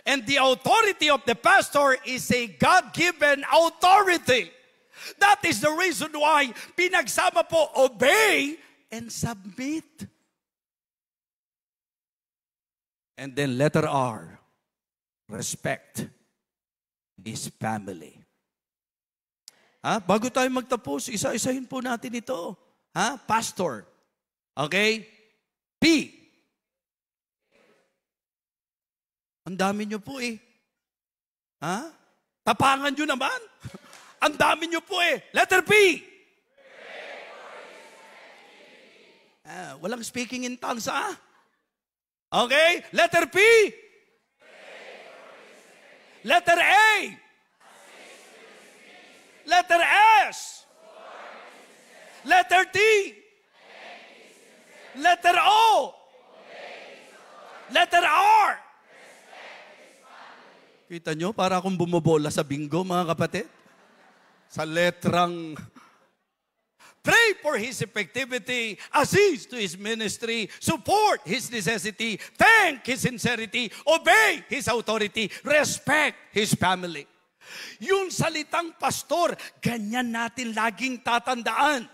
And the authority of the pastor is a God-given authority. That is the reason why pinagsama po obey and submit. And then letter R, respect his family. Bago tayo magtapos, isa-isahin po natin ito. Pastor. Okay? P. Ang dami nyo po eh. Tapangan nyo naman. Ang dami nyo po eh. Letter P. Walang speaking in tongues, Okay? Letter P. Letter A. Letter S. Letter T. Letter O. Letter R. Kita nyo, para akong bumobola sa bingo, mga kapatid. Sa letrang, pray for his effectivity, assist to his ministry, support his necessity, thank his sincerity, obey his authority, respect his family. Yung salitang pastor, ganyan natin laging tatandaan.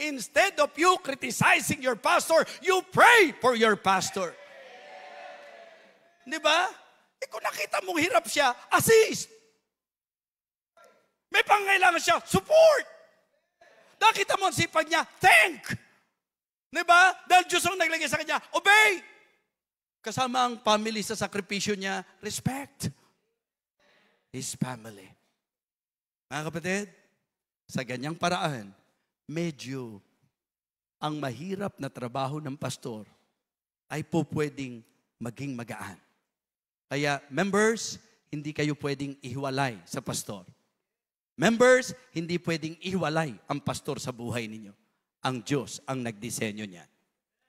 Instead of you criticizing your pastor, you pray for your pastor. Di ba? Kung nakita mong hirap siya, assist. May pangailangan siya, support. Nakita mo ang sipag niya, thank. Di ba? Dahil Diyos ang naglagay sa kanya, obey. Kasama ang family sa sakripisyo niya, respect his family. Mga kapatid, sa ganyang paraan, medyo ang mahirap na trabaho ng pastor ay po pwedeng maging magaan. Kaya, members, hindi kayo pwedeng ihiwalay sa pastor. Members, hindi pwedeng ihiwalay ang pastor sa buhay ninyo. Ang Diyos ang nagdisenyo niyan.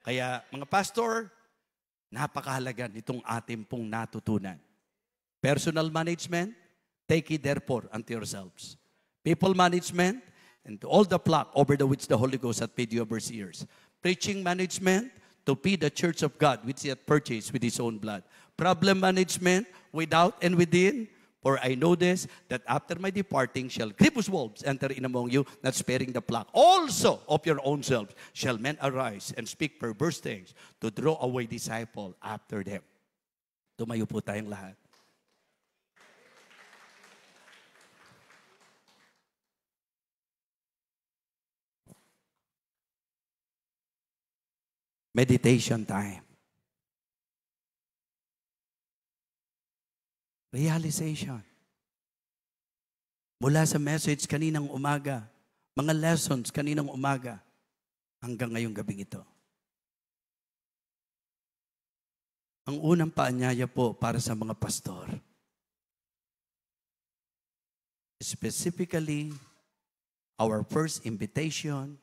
Kaya, mga pastor, Napakahalaga nitong ating pong natutunan. Personal management, take it therefore unto yourselves. People management, and to all the flock over the which the Holy Ghost hath paid you overseers. Preaching management, to feed the church of God which he hath purchased with his own blood. Problem management, without and within. For I know this, that after my departing shall grievous wolves enter in among you, not sparing the flock. Also of your own selves shall men arise and speak perverse things to draw away disciple after them. Tumayo po tayong lahat. Meditation time. Realization. Mula sa message kaninang umaga, mga lessons kaninang umaga, hanggang ngayong gabing ito. Ang unang paanyaya po para sa mga pastor. Specifically, our first invitation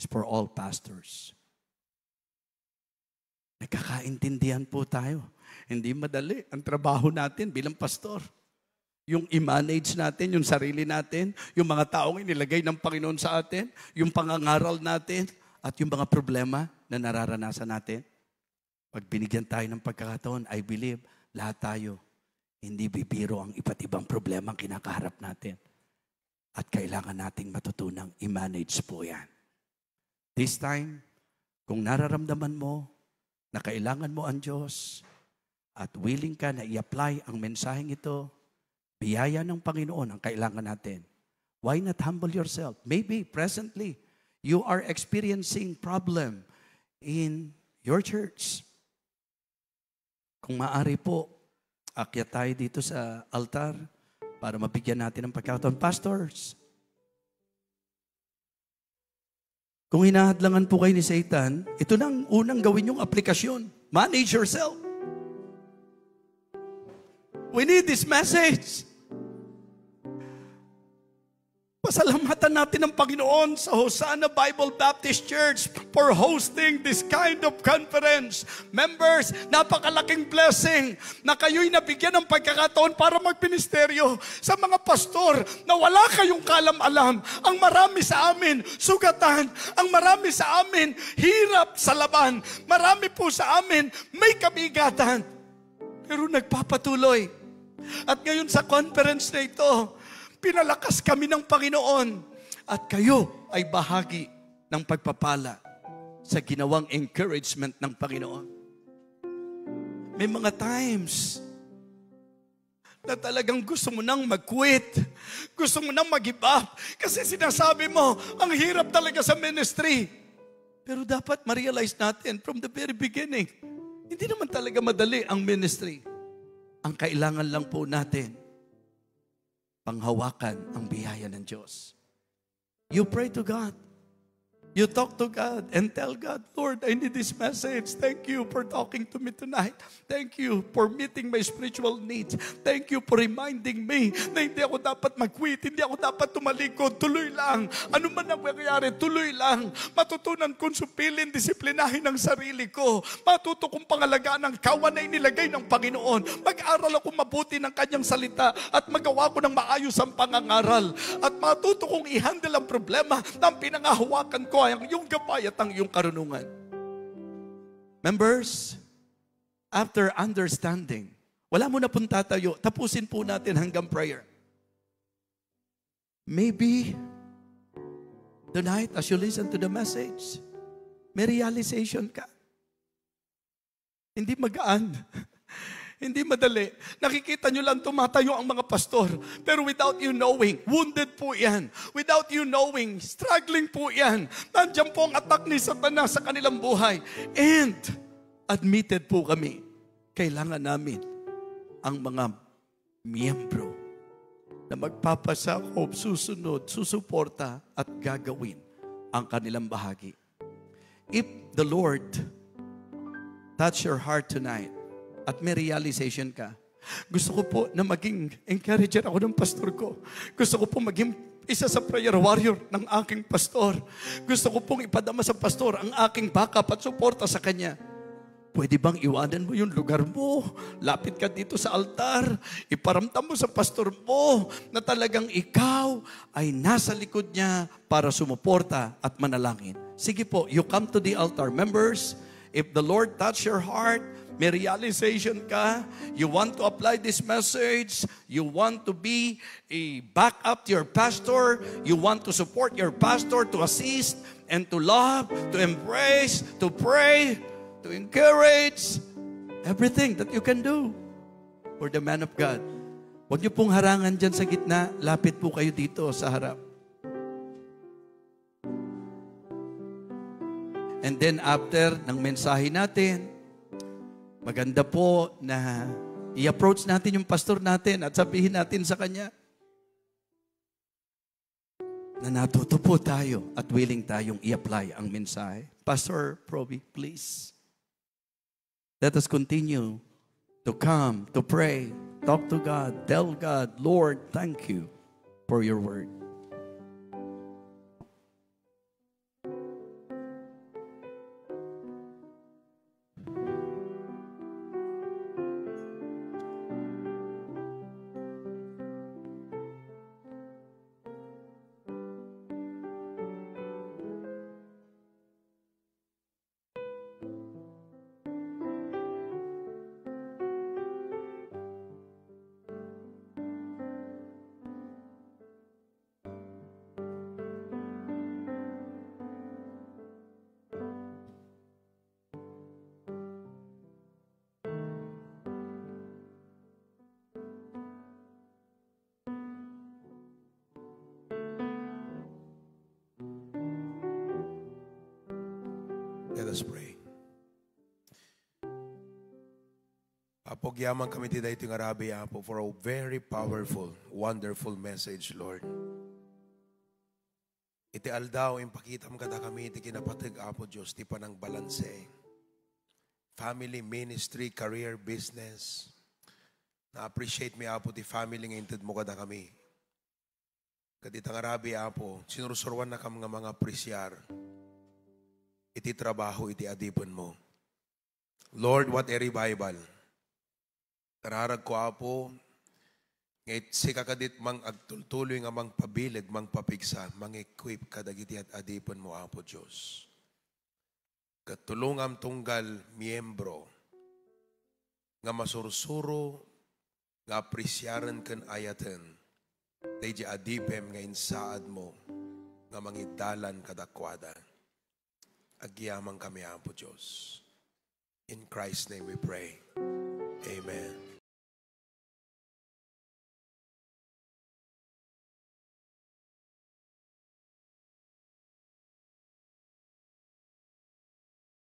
is for all pastors. Nagkakaintindihan po tayo. Hindi madali ang trabaho natin bilang pastor. Yung i-manage natin, yung sarili natin, yung mga taong inilagay ng Panginoon sa atin, yung pangangaral natin, at yung mga problema na nararanasan natin. Pag binigyan tayo ng pagkakataon, I believe, lahat tayo, hindi bibiro ang iba't ibang problema ang kinakaharap natin. At kailangan nating matutunang i-manage po yan. This time, kung nararamdaman mo na kailangan mo ang Diyos, at willing ka na i-apply ang mensaheng ito, biyaya ng Panginoon ang kailangan natin. Why not humble yourself? Maybe presently, you are experiencing problem in your church. Kung maaari po, akyat tayo dito sa altar para mabigyan natin ng pagkakataon. Pastors, kung hinahadlangan po kayo ni Satan, ito nang unang gawin yung aplikasyon. Manage yourself. We need this message. Pasalamatan natin ang Panginoon sa Hosanna Bible Baptist Church for hosting this kind of conference. Members, napakalaking blessing na kayo'y nabigyan ng pagkakataon para magministeryo sa mga pastor na wala kayong kalam-alam. Ang marami sa amin, sugatan. Ang marami sa amin, hirap sa laban. Marami po sa amin, may kabigatan. Pero nagpapatuloy. At ngayon sa conference na ito, pinalakas kami ng Panginoon at kayo ay bahagi ng pagpapala sa ginawang encouragement ng Panginoon. May mga times na talagang gusto mo nang mag-quit, gusto mo nang mag-give up, kasi sinasabi mo, ang hirap talaga sa ministry. Pero dapat ma-realize natin from the very beginning, hindi naman talaga madali ang ministry. Ang kailangan lang po natin, panghawakan ang biyaya ng Diyos. You pray to God. You talk to God and tell God, Lord, I need this message. Thank you for talking to me tonight. Thank you for meeting my spiritual needs. Thank you for reminding me na hindi ako dapat mag-quit, hindi ako dapat tumalikod. Tuloy lang. Ano man ang mangyayari, tuloy lang. Matutunan kong supilin, disiplinahin ang sarili ko. Matuto kong pangalagaan ang kawan na inilagay ng Panginoon. Mag-aral ako mabuti ng kanyang salita at magawa ko ng maayos ang pangangaral. At matuto kong i-handle ang problema na pinangahawakan ko ang iyong gabay at ang iyong karunungan. Members, after understanding, wala mo na pong tatayo. Tapusin po natin hanggang prayer. Maybe, tonight, as you listen to the message, may realization ka. Hindi magaan. Hindi madali. Nakikita nyo lang tumatayo ang mga pastor. Pero without you knowing, wounded po yan. Without you knowing, struggling po yan. Nandiyan po ang attack ni Satanas sa kanilang buhay. And, admitted po kami, kailangan namin ang mga miyembro na magpapasakop, susunod, susuporta at gagawin ang kanilang bahagi. If the Lord touch your heart tonight, at may realization ka, gusto ko po na maging encourager ako ng pastor ko. Gusto ko po maging isa sa prayer warrior ng aking pastor. Gusto ko pong ipadama sa pastor ang aking backup at suporta sa kanya. Pwede bang iwanan mo yung lugar mo? Lapit ka dito sa altar. Iparamdam mo sa pastor mo na talagang ikaw ay nasa likod niya para sumuporta at manalangin. Sige po, you come to the altar. Members, if the Lord touch your heart, may realization ka, you want to apply this message, you want to be a backup to your pastor, you want to support your pastor, to assist and to love, to embrace, to pray, to encourage, everything that you can do for the man of God. Huwag niyo pong harangan dyan sa gitna, lapit po kayo dito sa harap. And then after ng mensahe natin, maganda po na i-approach natin yung pastor natin at sabihin natin sa kanya na natuto po tayo at willing tayong i-apply ang mensahe. Pastor Proby, please. Let us continue to come, to pray, talk to God, tell God, Lord, thank you for your word. Let us pray. Apo, gyaman kami ti daytoy nga rabi, Apo, for a very powerful, wonderful message, Lord. Iti aldaw, impakitam kada kami, iti kinapatag, Apo Diyos, ti panang balanse. Family, ministry, career, business. Na-appreciate mi, Apo, ti family nga intid mo kada kami. Kadita nga rabi, Apo, sinurusurwan na kam nga mga presyar. Iti trabaho, iti adipon mo. Lord, what a revival. Tararag ko, Apo, ngayit si kakadit mang agtultuloy nga mang pabilig, mang papigsa, mang equip kadagiti at adipon mo, Apo Diyos. Katulungam tunggal miyembro nga masursuro nga aprisyaran kan ayatan day di adipem nga insaad mo nga mangidalan kadakwada. Agyamang kami, Apo Diyos. In Christ's name we pray. Amen.